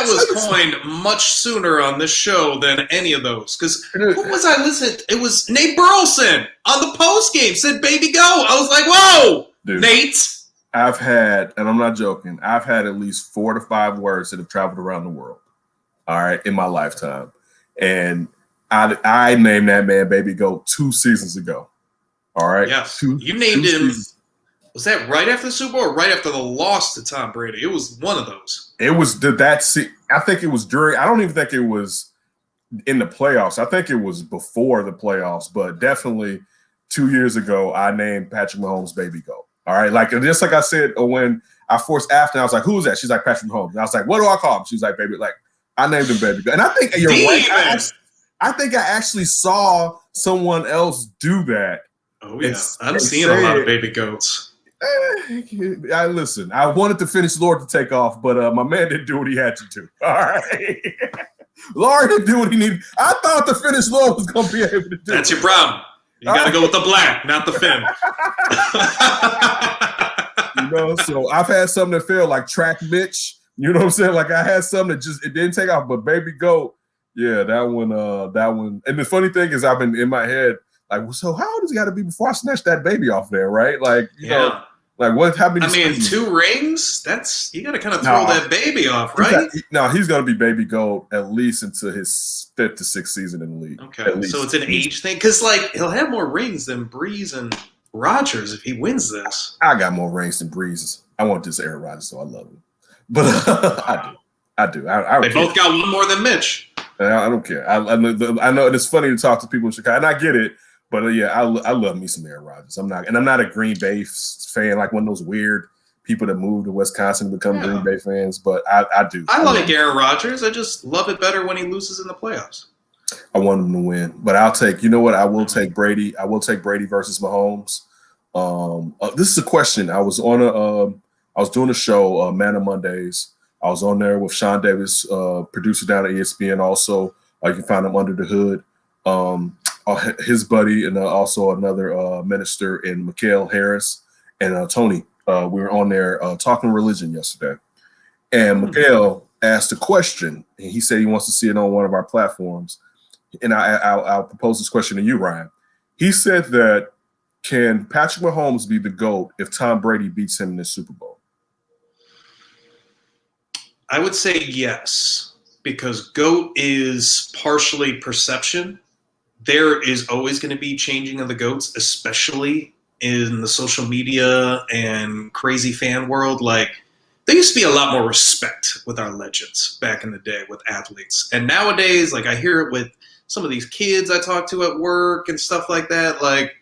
was coined much sooner on this show than any of those. Because who was I listening to? It was Nate Burleson on the post game said baby goat. I was like, whoa, dude, Nate. I've had, and I'm not joking, I've had at least 4 to 5 words that have traveled around the world, all right, in my lifetime. And I named that man Baby Goat 2 seasons ago. All right. Yes. You named him. Seasons. Was that right after the Super Bowl or right after the loss to Tom Brady? It was one of those. It was I think it was during, I don't even think it was in the playoffs. I think it was before the playoffs, but definitely 2 years ago, I named Patrick Mahomes Baby Goat. All right. Like, just like I said, when I forced Afton, I was like, who's that? She's like, Patrick Mahomes. And I was like, what do I call him? She's like, baby. Like, I named him Baby Goat. And I think you're right. I think I actually saw someone else do that. Oh, yeah. I'm seeing a lot of baby goats. Listen, I wanted to finish Lord to take off, but my man didn't do what he had to do. All right. Lord didn't do what he needed. I thought the finished Lord was going to be able to do That's your problem. You got to go with the black, not the fin. So I've had something that felt like Track Mitch. You know what I'm saying? Like I had something that it didn't take off, but Baby Goat, yeah, that one. And the funny thing is I've been in my head, like, well, so how old does he got to be before I snatch that baby off there, right? Like, you know, like what happened? I mean, 2 rings, you got to kind of throw that baby off, right? He's going to be Baby Goat at least until his 5th to 6th season in the league. Okay, so it's an age thing? Because, like, he'll have more rings than Breeze and Rodgers if he wins this. I got more rings than Breeze. I want this Aaron Rodgers, so I love him. But I do. They both got one more than Mitch. I don't care. I know it's funny to talk to people in Chicago, and I get it. But yeah, I love me some Aaron Rodgers. I'm not a Green Bay fan, like one of those weird people that moved to Wisconsin to become Green Bay fans. But I do. I like Aaron Rodgers. I just love it better when he loses in the playoffs. I want him to win, but I'll take. You know what? I will take Brady. I will take Brady versus Mahomes. This is a question. I was doing a show, Man of Mondays. I was on there with Sean Davis, producer down at ESPN. Also, you can find him under the hood. His buddy and also another minister in Mikhail Harris and Tony. We were on there talking religion yesterday. And Mikhail asked a question, and he said he wants to see it on one of our platforms. And I'll propose this question to you, Ryan. He said that, can Patrick Mahomes be the GOAT if Tom Brady beats him in the Super Bowl? I would say yes, because GOAT is partially perception. There is always going to be changing of the GOATs, especially in the social media and crazy fan world. Like, there used to be a lot more respect with our legends back in the day with athletes. And nowadays, like, I hear it with some of these kids I talk to at work and stuff like that. Like,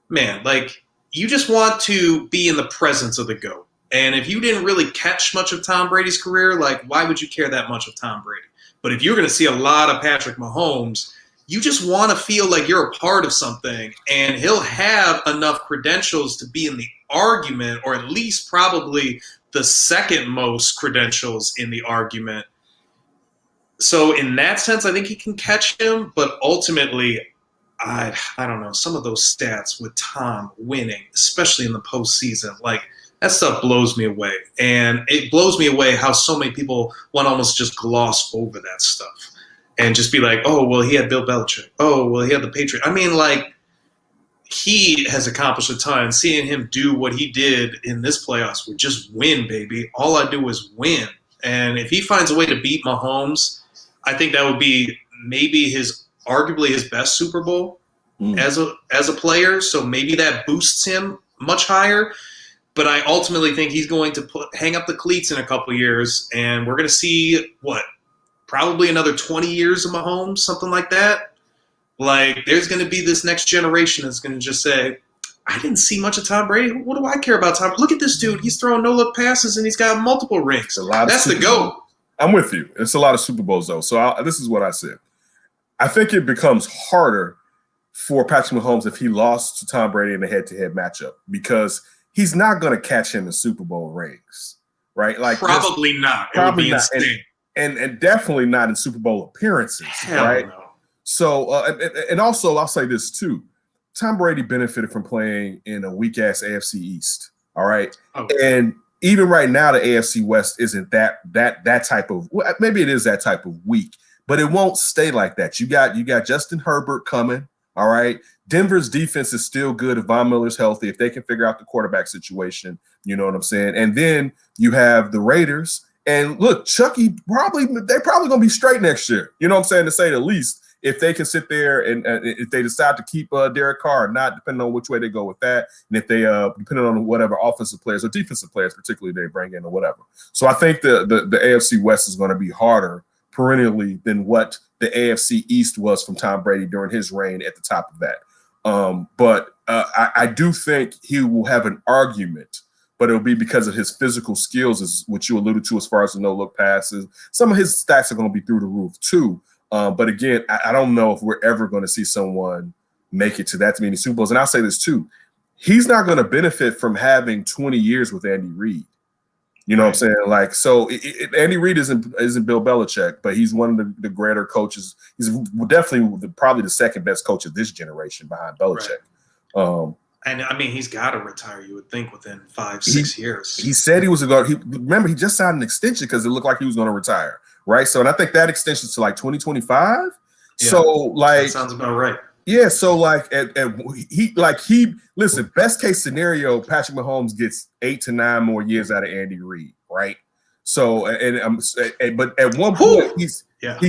man, like, you just want to be in the presence of the GOAT. And if you didn't really catch much of Tom Brady's career, like, why would you care that much of Tom Brady? But if you're going to see a lot of Patrick Mahomes, you just want to feel like you're a part of something. And he'll have enough credentials to be in the argument, or at least probably the second most credentials in the argument. So in that sense, I think he can catch him. But ultimately, I don't know, some of those stats with Tom winning, especially in the postseason, like, that stuff blows me away. And it blows me away how so many people want to almost just gloss over that stuff and just be like, oh, well, he had Bill Belichick. Oh, well, he had the Patriot. I mean, like, he has accomplished a ton. Seeing him do what he did in this playoffs would just win, baby. All I do is win. And if he finds a way to beat Mahomes, I think that would be maybe arguably his best Super Bowl as a player. So maybe that boosts him much higher. But I ultimately think he's going to hang up the cleats in a couple years, and we're going to see, probably another 20 years of Mahomes, something like that. Like, there's going to be this next generation that's going to just say, I didn't see much of Tom Brady. What do I care about Tom? Look at this dude. He's throwing no-look passes, and he's got multiple rings. That's the GOAT. I'm with you. It's a lot of Super Bowls, though. So this is what I said. I think it becomes harder for Patrick Mahomes if he lost to Tom Brady in a head-to-head matchup, because he's not going to catch him in Super Bowl rings, right? Like, probably not. It would be insane. And definitely not in Super Bowl appearances, Hell right? No. So, and also, I'll say this too. Tom Brady benefited from playing in a weak ass AFC East. All right, Okay. And even right now, the AFC West isn't that type of. Maybe it is that type of weak, but it won't stay like that. You got Justin Herbert coming. All right, Denver's defense is still good if Von Miller's healthy. If they can figure out the quarterback situation, you know what I'm saying. And then you have the Raiders. And look, they're probably going to be straight next year. You know what I'm saying, to say the least. If they can sit there and if they decide to keep Derek Carr, not depending on which way they go with that, and if they depending on whatever offensive players or defensive players particularly they bring in or whatever. So I think the AFC West is going to be harder perennially than what the AFC East was from Tom Brady during his reign at the top of that. But I do think he will have an argument, but it'll be because of his physical skills, is what you alluded to as far as the no-look passes. Some of his stats are going to be through the roof too. But again, I don't know if we're ever going to see someone make it to that many Super Bowls. And I'll say this too. He's not going to benefit from having 20 years with Andy Reid. You know what I'm saying? Like, so Andy Reid isn't Bill Belichick, but he's one of the greater coaches. He's definitely probably the second best coach of this generation behind Belichick. Right. And I mean, he's got to retire, you would think, within 5-6 years. He said he was going to. Remember, he just signed an extension because it looked like he was going to retire. Right. So, and I think that extension is to like 2025. Yeah, so, like, that sounds about right. Yeah. So, like, listen, best case scenario, Patrick Mahomes gets 8 to 9 more years out of Andy Reid. Right. So, but at one point, he's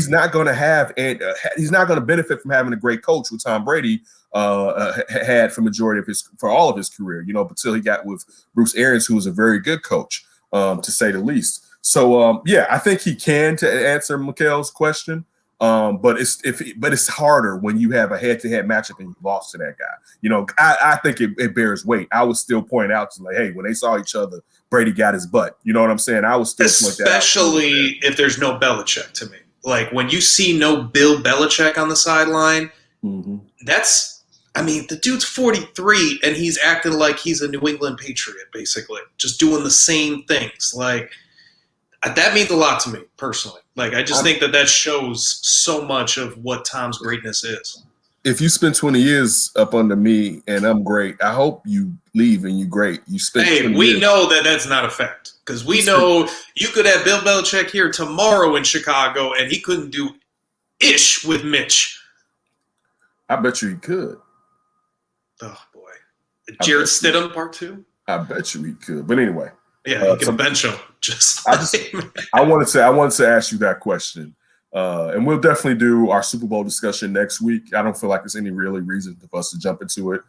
not going to have, and he's not going to benefit from having a great coach with Tom Brady had for all of his career, you know, until he got with Bruce Arians, who was a very good coach, to say the least. So I think he can, to answer Mikhail's question. But it's harder when you have a head-to-head matchup and you lost to that guy. You know, I think it bears weight. I would still point out to, like, hey, when they saw each other, Brady got his butt. You know what I'm saying? I would still point that out. Especially if there's no Belichick to me. Like, when you see no Bill Belichick on the sideline, the dude's 43 and he's acting like he's a New England Patriot, basically, just doing the same things. Like, that means a lot to me personally. Like, I just think that shows so much of what Tom's greatness is. If you spend 20 years up under me and I'm great, I hope you leave and you great. You spent. Hey, we know that that's not a fact, because we know you could have Bill Belichick here tomorrow in Chicago and he couldn't do ish with Mitch. I bet you he could. Oh boy, Jared Stidham Part 2. I bet you he could. But anyway. Yeah, you can bench him. I wanted to ask you that question, and we'll definitely do our Super Bowl discussion next week. I don't feel like there's any really reason for us to jump into it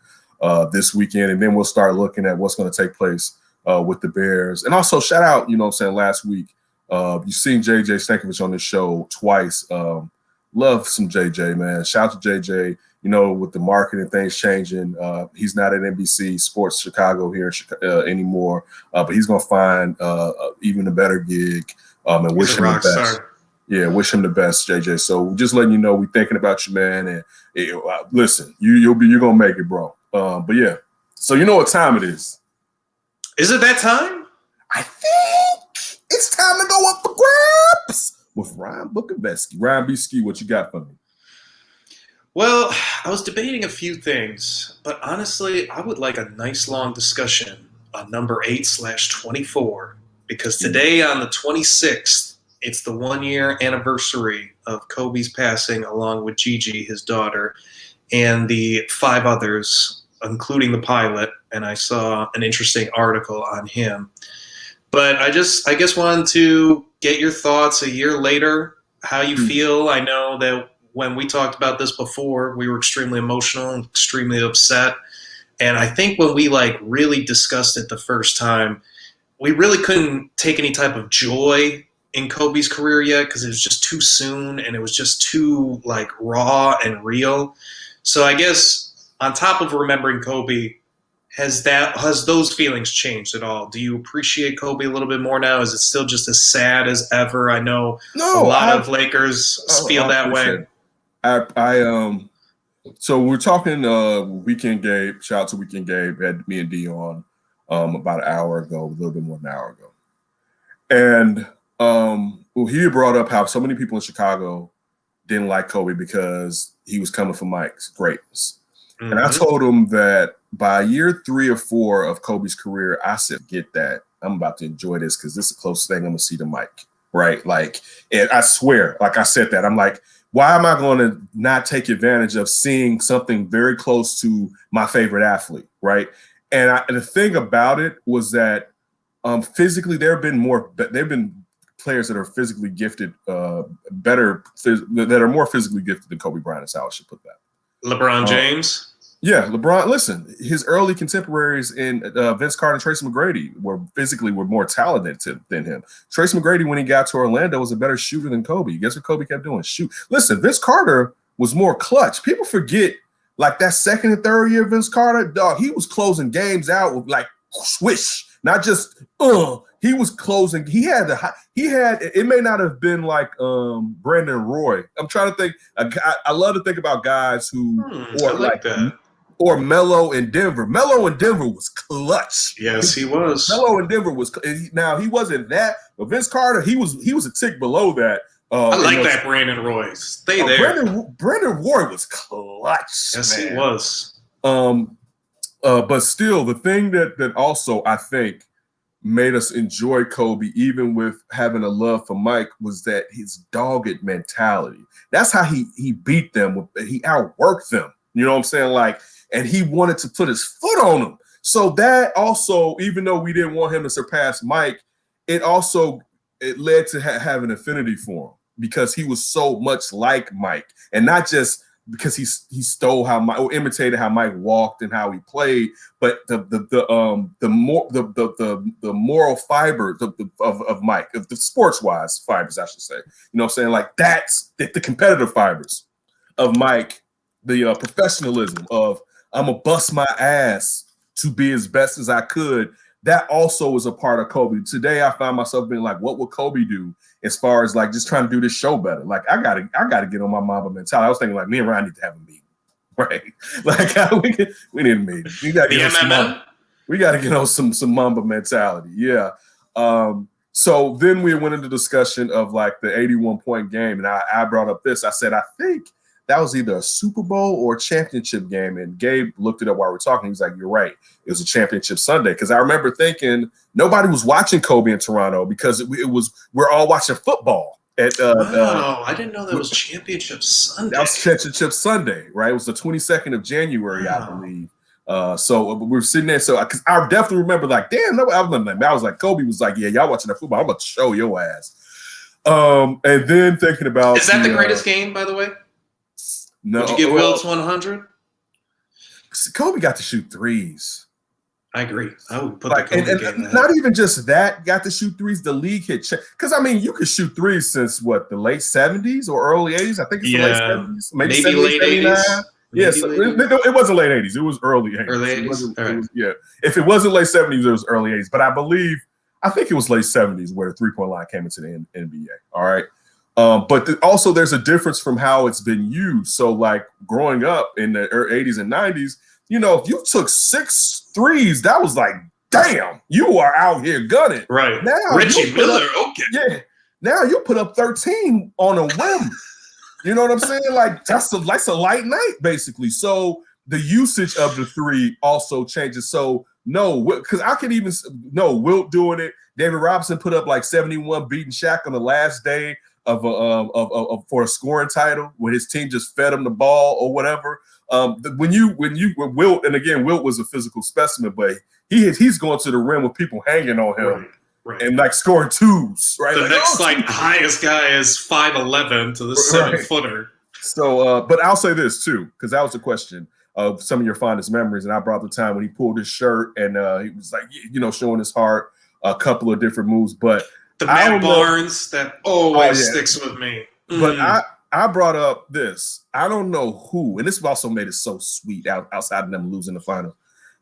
this weekend, and then we'll start looking at what's going to take place with the Bears. And also, shout out, you know what I'm saying, last week, you've seen JJ Stankovich on this show twice. Love some JJ, man. Shout out to JJ. You know, with the marketing things changing, he's not at NBC Sports Chicago here anymore, but he's going to find even a better gig, and wish him the best. Yeah, wish him the best, JJ. So just letting you know, we're thinking about you, man. And listen, you're going to make it, bro. But yeah, so you know what time it is. Is it that time? I think it's time to go up for grabs with Ryan Bukoveski. Ryan B. what you got for me? Well, I was debating a few things, but honestly, I would like a nice long discussion on number 8/24, because today on the 26th, it's the 1-year anniversary of Kobe's passing, along with Gigi, his daughter, and the 5 others, including the pilot. And I saw an interesting article on him. But I guess wanted to get your thoughts a year later, how you feel. I know that when we talked about this before, we were extremely emotional and extremely upset. And I think when we really discussed it the first time, we really couldn't take any type of joy in Kobe's career yet, because it was just too soon and it was just too raw and real. So I guess on top of remembering Kobe, has those feelings changed at all? Do you appreciate Kobe a little bit more now? Is it still just as sad as ever? I know a lot of Lakers feel that way. So we're talking Weekend Gabe. Shout out to Weekend Gabe. Had me and D on about an hour ago, a little bit more than an hour ago. And he brought up how so many people in Chicago didn't like Kobe because he was coming from Mike's greatness. And I told him that by year 3 or 4 of Kobe's career, I said, get that. I'm about to enjoy this because this is the closest thing I'm going to see to Mike, right? Like, and I swear, like I said that, I'm like, why am I going to not take advantage of seeing something very close to my favorite athlete, right? And the thing about it was that physically, there have been players that are physically gifted, that are more physically gifted than Kobe Bryant, is how I should put that. LeBron James? Yeah, LeBron. Listen, his early contemporaries in Vince Carter and Tracy McGrady were more talented than him. Tracy McGrady, when he got to Orlando, was a better shooter than Kobe. Guess what Kobe kept doing? Shoot. Listen, Vince Carter was more clutch. People forget, like that second and third year of Vince Carter, dog, he was closing games out with like swish, not just he was closing. He had it may not have been like Brandon Roy. I'm trying to think. I love to think about guys who or like that. Or Melo in Denver. Melo in Denver was clutch. Yes, he was. Melo in Denver was. Now he wasn't that, but Vince Carter, he was a tick below that. I like that Brandon Roy. Stay there. Brandon Roy was clutch. Yes, man. He was. But still, the thing that also I think made us enjoy Kobe, even with having a love for Mike, was that his dogged mentality. That's how he beat them. He outworked them. You know what I'm saying? Like, and he wanted to put his foot on them. So that also, even though we didn't want him to surpass Mike, it led to have an affinity for him because he was so much like Mike, and not just because he stole how Mike, or imitated how Mike walked and how he played, but the moral fiber of Mike, of the sports wise fibers, I should say. You know what I'm saying? Like that's the competitive fibers of Mike, the professionalism of I'm gonna bust my ass to be as best as I could. That also was a part of Kobe. Today, I find myself being like, what would Kobe do as far as like just trying to do this show better? Like, I gotta get on my Mamba mentality. I was thinking like, me and Ryan need to have a meeting, right? Like, we need a meeting. We gotta get on some Mamba mentality. Yeah. So then we went into discussion of like the 81-point game, and I brought up this. I said, I think that was either a Super Bowl or a championship game. And Gabe looked it up while we were talking. He was like, you're right. It was a championship Sunday. Because I remember thinking nobody was watching Kobe in Toronto because we're all watching football. Wow, I didn't know that was championship Sunday. That was championship Sunday, right? It was the 22nd of January, I believe. So we were sitting there. So because I definitely remember like, damn, I was like, Kobe was like, yeah, y'all watching that football. I'm about to show your ass. And then thinking about. Is that the greatest game, by the way? No, would you give Wilt's 100? Kobe got to shoot threes. I agree. I would put the Kobe game ahead. Not even just that, got to shoot threes. The league had checked. Because, I mean, you could shoot threes since, what, the late 70s or early 80s? I think it's the late 70s. Maybe 70s, late 80s. Yes, it wasn't late 80s. It was early 80s. Early 80s? Yeah. If it wasn't late 70s, it was early 80s. But I think it was late 70s where the three-point line came into the NBA. All right. But also there's a difference from how it's been used. So like growing up in the 80s and 90s, you know, if you took 6 threes, that was like, damn, you are out here gunning. Right. Now Richie Miller, okay. Yeah. Now you put up 13 on a whim. You know what I'm saying? Like that's a light night, basically. So the usage of the three also changes. So no, because I could even Wilt doing it. David Robinson put up like 71, beating Shaq on the last day of for a scoring title when his team just fed him the ball or whatever. When Wilt, and again, Wilt was a physical specimen, but he's going to the rim with people hanging on him. Right. And like scoring twos, right? The next highest guy is 5'11" to the 7-footer. So, but I'll say this too, because that was the question of some of your fondest memories, and I brought the time when he pulled his shirt and he was like, showing his heart, a couple of different moves, but the Matt Barnes that always sticks with me. But I brought up this. I don't know who, and this also made it so sweet outside of them losing the final.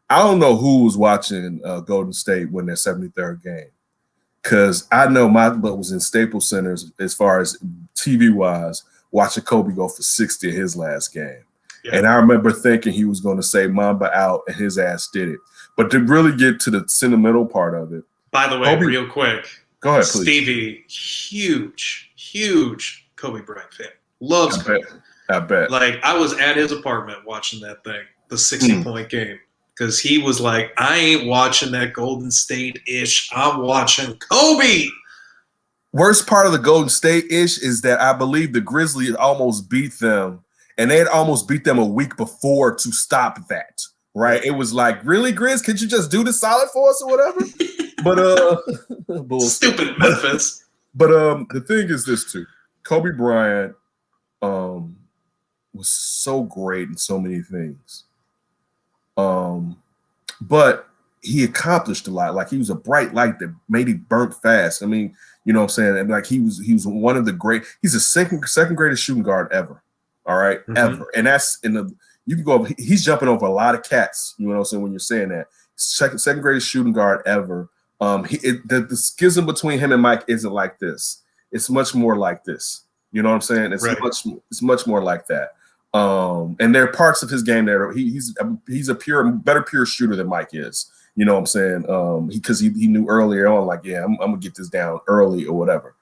I don't know who was watching Golden State win their 73rd game. Because I know my butt was in Staples Center as far as TV-wise, watching Kobe go for 60 in his last game. Yeah. And I remember thinking he was going to say Mamba out, and his ass did it. But to really get to the sentimental part of it. By the way, real quick. Go ahead, please. Stevie, huge Kobe Bryant fan. Loves Kobe. I bet. Like, I was at his apartment watching that thing. the 60-point game. Because he was like, I ain't watching that Golden State-ish. I'm watching Kobe. Worst part of the Golden State-ish is that I believe the Grizzlies almost beat them, and they had almost beat them a week before to stop that, right? It was like, really, Grizz? Could you just do the solid for us or whatever? But stupid Memphis. But the thing is this too. Kobe Bryant was so great in so many things. But he accomplished a lot. Like, he was a bright light that made him burnt fast. I mean, you know what I'm saying? And like, he was one of the great. He's the second greatest shooting guard ever. All right, ever. And that's you can go. He's jumping over a lot of cats. You know what I'm saying when you're saying that. Second greatest shooting guard ever. The schism between him and Mike isn't like this. It's much more like this. You know what I'm saying? It's much more like that. And there are parts of his game that he's a better pure shooter than Mike is. You know what I'm saying? Because he knew earlier on, like, yeah, I'm gonna get this down early or whatever.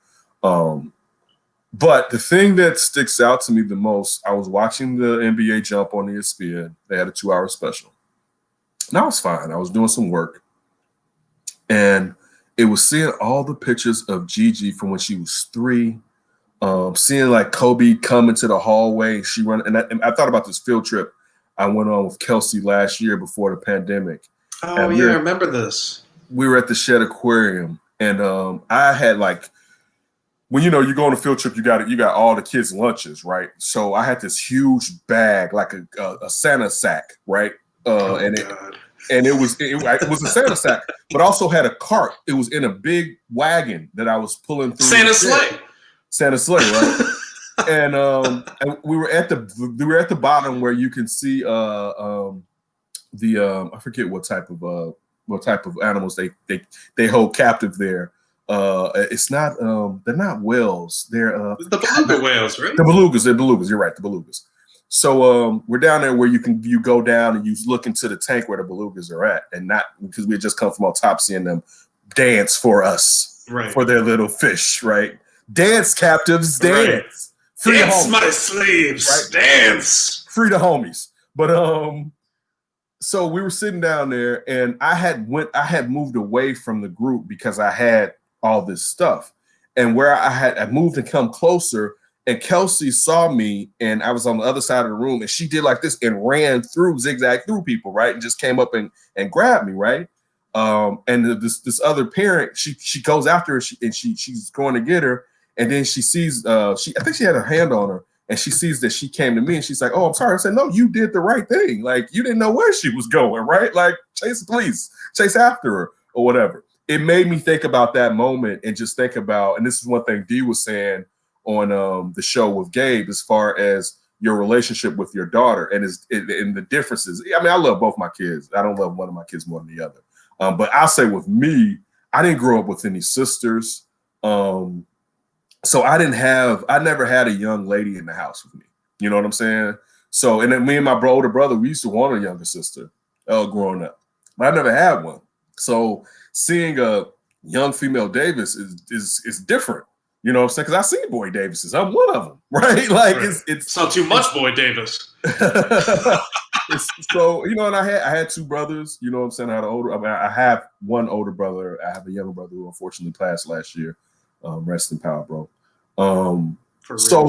But the thing that sticks out to me the most, I was watching the NBA Jump on ESPN. They had a 2-hour special. And I was fine. I was doing some work. And it was seeing all the pictures of Gigi from when she was 3, seeing like Kobe come into the hallway. She run, and I thought about this field trip I went on with Kelsey last year before the pandemic. Oh, yeah, I remember this. We were at the Shed Aquarium, and I had like, when you go on a field trip, you got all the kids' lunches, right? So I had this huge bag, like a Santa sack, right? And it was a Santa sack, but also had a cart. It was in a big wagon that I was pulling through. Santa sleigh, right? and we were at the bottom where you can see I forget what type of animals they hold captive there. It's not they're not whales. They're the beluga whales, right? The belugas. They're belugas. You're right, the belugas. So we're down there where you go down and you look into the tank where the belugas are at, and not because we had just come from on top seeing them dance for us, right? For their little fish, right? Dance, captives, dance. Right. Free dance my slaves, right? Dance. Free the homies. But so we were sitting down there, and I had moved away from the group because I had all this stuff, and where I moved and come closer. And Kelsey saw me, and I was on the other side of the room, and she did like this and zigzag through people, right? And just came up and grabbed me, right? And this other parent, she goes after her, she's going to get her, and then she sees, I think she had her hand on her, and she sees that she came to me, and she's like, "Oh, I'm sorry." I said, "No, you did the right thing. Like, you didn't know where she was going, right? Like, chase after her or whatever." It made me think about that moment and just think about, and this is one thing Dee was saying on the show with Gabe, as far as your relationship with your daughter and the differences. I mean, I love both my kids. I don't love one of my kids more than the other. But I'll say with me, I didn't grow up with any sisters. So I never had a young lady in the house with me. You know what I'm saying? So, and then me and my older brother, we used to want a younger sister growing up, but I never had one. So seeing a young female Davis is different. You know what I'm saying? Because I see Boy Davises. I'm one of them, right? Like, right. It's not too much Boy Davis. So, and I had 2 brothers. You know what I'm saying? I have one older brother. I have a younger brother who unfortunately passed last year. Rest in power, bro. So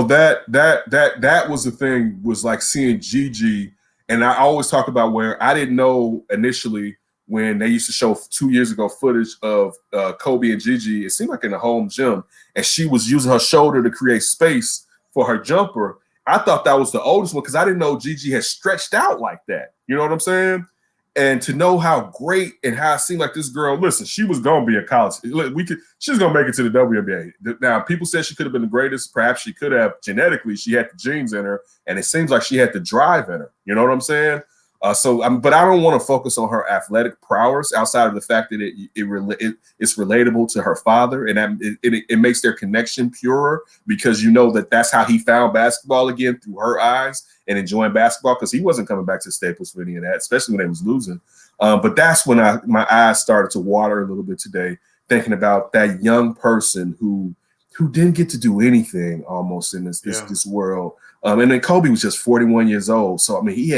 that was the thing, was like seeing Gigi, and I always talk about where I didn't know initially when they used to show 2 years ago footage of Kobe and Gigi. It seemed like in a home gym, and she was using her shoulder to create space for her jumper. I thought that was the oldest one because I didn't know Gigi had stretched out like that. You know what I'm saying? And to know how great and how it seemed like this girl, listen, she was going to be a college. She was going to make it to the WNBA. Now, people said she could have been the greatest. Perhaps she could have. Genetically, she had the genes in her, and it seems like she had the drive in her. You know what I'm saying? But I don't want to focus on her athletic prowess outside of the fact that it's relatable to her father, and it makes their connection purer because that's how he found basketball again, through her eyes and enjoying basketball, because he wasn't coming back to Staples for any of that, especially when they was losing. But that's when my eyes started to water a little bit today, thinking about that young person who who didn't get to do anything almost in this world. And then Kobe was just 41 years old. So I mean, he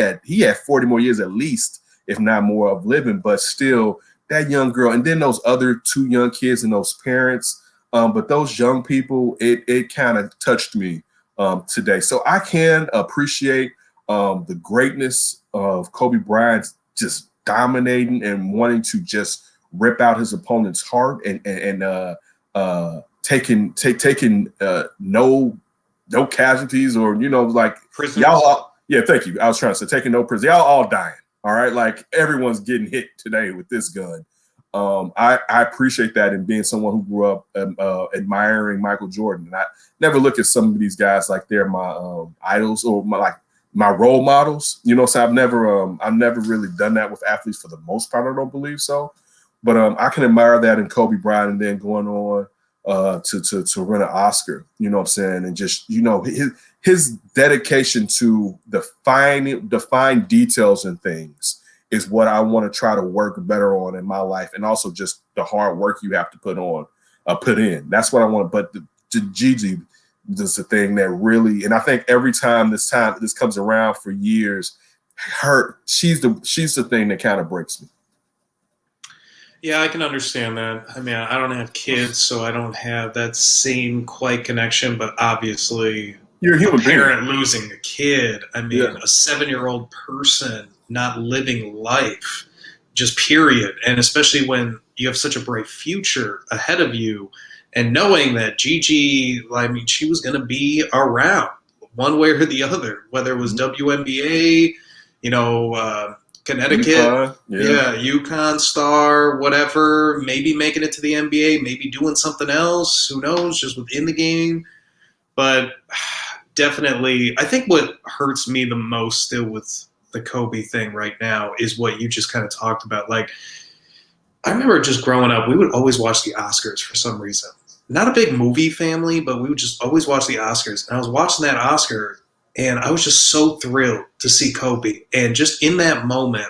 had 40 more years at least, if not more, of living. But still, that young girl, and then those other two young kids and those parents. But those young people, it kind of touched me today. So I can appreciate the greatness of Kobe Bryant just dominating and wanting to just rip out his opponent's heart and taking no casualties or like prisoners. Y'all. Yeah, thank you. I was trying to say taking no prisoners. Y'all all dying. All right, like everyone's getting hit today with this gun. I appreciate that, and being someone who grew up admiring Michael Jordan, and I never look at some of these guys like they're my idols or my role models. So I've never really done that with athletes for the most part. I don't believe so, but I can admire that in Kobe Bryant, and then going on to win an Oscar. You know what I'm saying, and just his dedication to the fine details and things is what I want to try to work better on in my life, and also just the hard work you have to put in. That's what I want. But Gigi is the thing that really, and I think every time this comes around for years, she's the thing that kind of breaks me. Yeah, I can understand that. I mean, I don't have kids, so I don't have that same quite connection. But obviously, you're a human parent losing a kid. I mean, a 7-year-old person not living life, just period. And especially when you have such a bright future ahead of you, and knowing that Gigi, I mean, she was going to be around one way or the other, whether it was WNBA, Connecticut, UConn star, whatever, maybe making it to the NBA, maybe doing something else, who knows, just within the game. But definitely, I think what hurts me the most still with the Kobe thing right now is what you just kind of talked about. Like, I remember just growing up, we would always watch the Oscars for some reason. Not a big movie family, but we would just always watch the Oscars. And I was watching that Oscar, and I was just so thrilled to see Kobe. And just in that moment,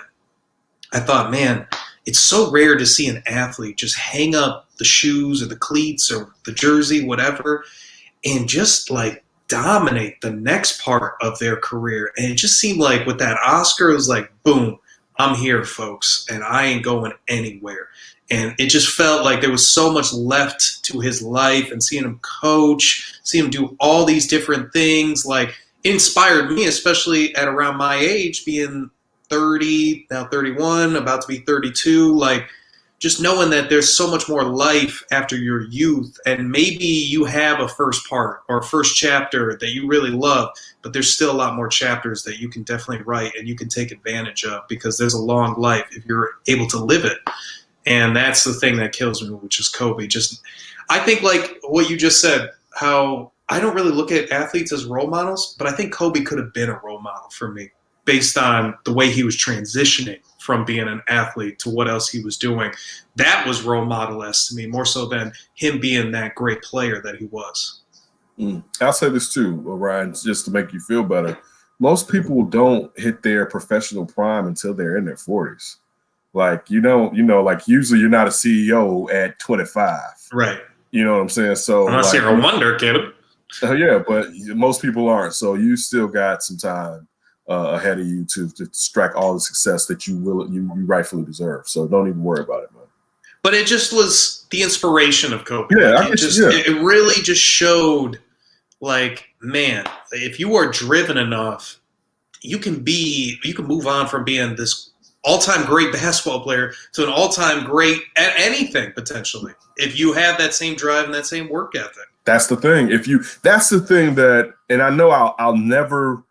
I thought, man, it's so rare to see an athlete just hang up the shoes or the cleats or the jersey, whatever, and just like dominate the next part of their career. And it just seemed like with that Oscar, it was like, boom, I'm here, folks, and I ain't going anywhere. And it just felt like there was so much left to his life, and seeing him coach, seeing him do all these different things, like, it inspired me, especially at around my age, being 30, now 31, about to be 32, like, just knowing that there's so much more life after your youth, and maybe you have a first part or a first chapter that you really love, but there's still a lot more chapters that you can definitely write and you can take advantage of, because there's a long life if you're able to live it. And that's the thing that kills me, which is Kobe. I think like what you just said, how I don't really look at athletes as role models, but I think Kobe could have been a role model for me based on the way he was transitioning from being an athlete to what else he was doing. That was role model-esque to me, more so than him being that great player that he was. I'll say this too, Ryan, just to make you feel better. Most people don't hit their professional prime until they're in their 40s. Like, like usually you're not a CEO at 25. Right. You know what I'm saying? So unless you're a wonder kid. Yeah, but most people aren't. So you still got some time ahead of you to strike all the success that you rightfully deserve. So don't even worry about it, man. But it just was the inspiration of Kobe. Yeah, like it really just showed, like, man, if you are driven enough, you can move on from being this all-time great basketball player to an all-time great at anything, potentially, if you have that same drive and that same work ethic. That's the thing. That's the thing that, and I know I'll never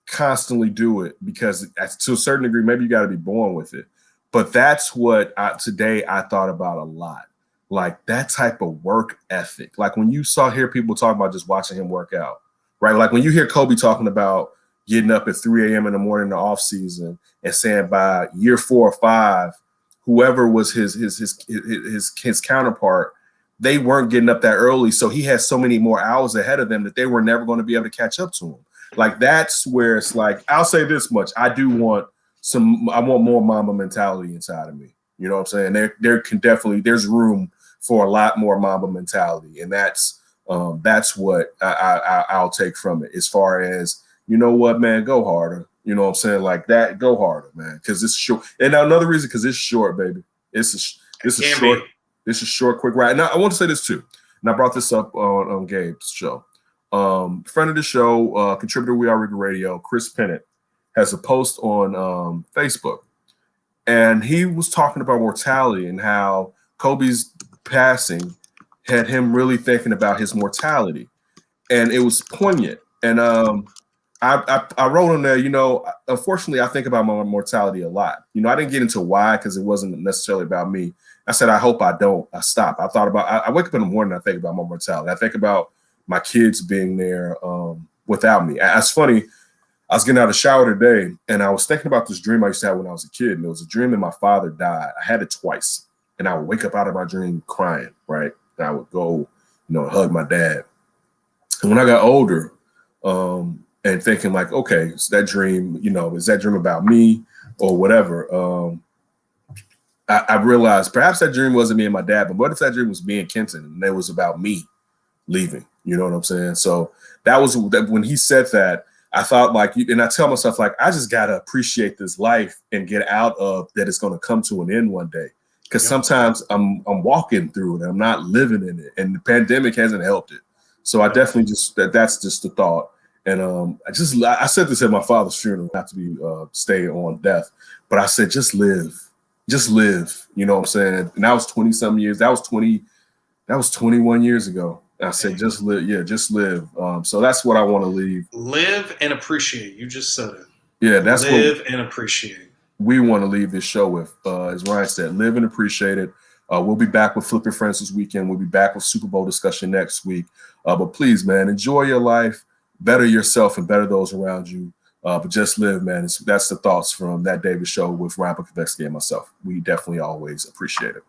constantly do it, because to a certain degree, maybe you got to be born with it. But that's what today I thought about a lot. Like that type of work ethic. Like when you hear people talk about just watching him work out, right? Like when you hear Kobe talking about getting up at 3 a.m. in the morning in the off season and saying by year 4 or 5, whoever was his counterpart, they weren't getting up that early. So he had so many more hours ahead of them that they were never going to be able to catch up to him. Like that's where it's like, I'll say this much. I want more Mamba mentality inside of me. You know what I'm saying? There's room for a lot more Mamba mentality. And that's That's what I'll take from it. As far as, you know what, man, go harder. You know what I'm saying? Like that, go harder, man, because it's short. And another reason, because it's short, baby. It's a short, quick ride. Now I want to say this too, and I brought this up on Gabe's show. Friend of the show, contributor We Are Rigor Radio, Chris Pennant, has a post on Facebook, and he was talking about mortality and how Kobe's passing had him really thinking about his mortality, and it was poignant. And I wrote on there, you know, unfortunately, I think about my mortality a lot. You know, I didn't get into why, because it wasn't necessarily about me. I said, I hope I don't. I stop. I thought about, I wake up in the morning, I think about my mortality. I think about my kids being there without me. It's funny, I was getting out of the shower today, and I was thinking about this dream I used to have when I was a kid. And it was a dream that my father died. I had it twice. And I would wake up out of my dream crying, right? And I would go, you know, hug my dad. And when I got older, and thinking like, okay, so that dream, you know, is that dream about me or whatever? I realized perhaps that dream wasn't me and my dad, but what if that dream was me and Kenton, and it was about me leaving? You know what I'm saying? So that was when he said that, I thought like, and I tell myself like, I just gotta appreciate this life and get out of that. It's gonna come to an end one day, because sometimes I'm walking through it, I'm not living in it, and the pandemic hasn't helped it. So I definitely that's just the thought. And I said this at my father's funeral, not to be stay on death, but I said, just live. You know what I'm saying? And that was 20-something years. That was 21 years ago. And I said, just live. Yeah, just live. So that's what I want to leave. Live and appreciate. You just said it. Yeah, that's live and appreciate. We want to leave this show with, as Ryan said, live and appreciate it. We'll be back with Flipping Friends this weekend. We'll be back with Super Bowl discussion next week. But please, man, enjoy your life. Better yourself and better those around you. But just live, man. That's the thoughts from That David Show with Ryan Bukovetsky and myself. We definitely always appreciate it.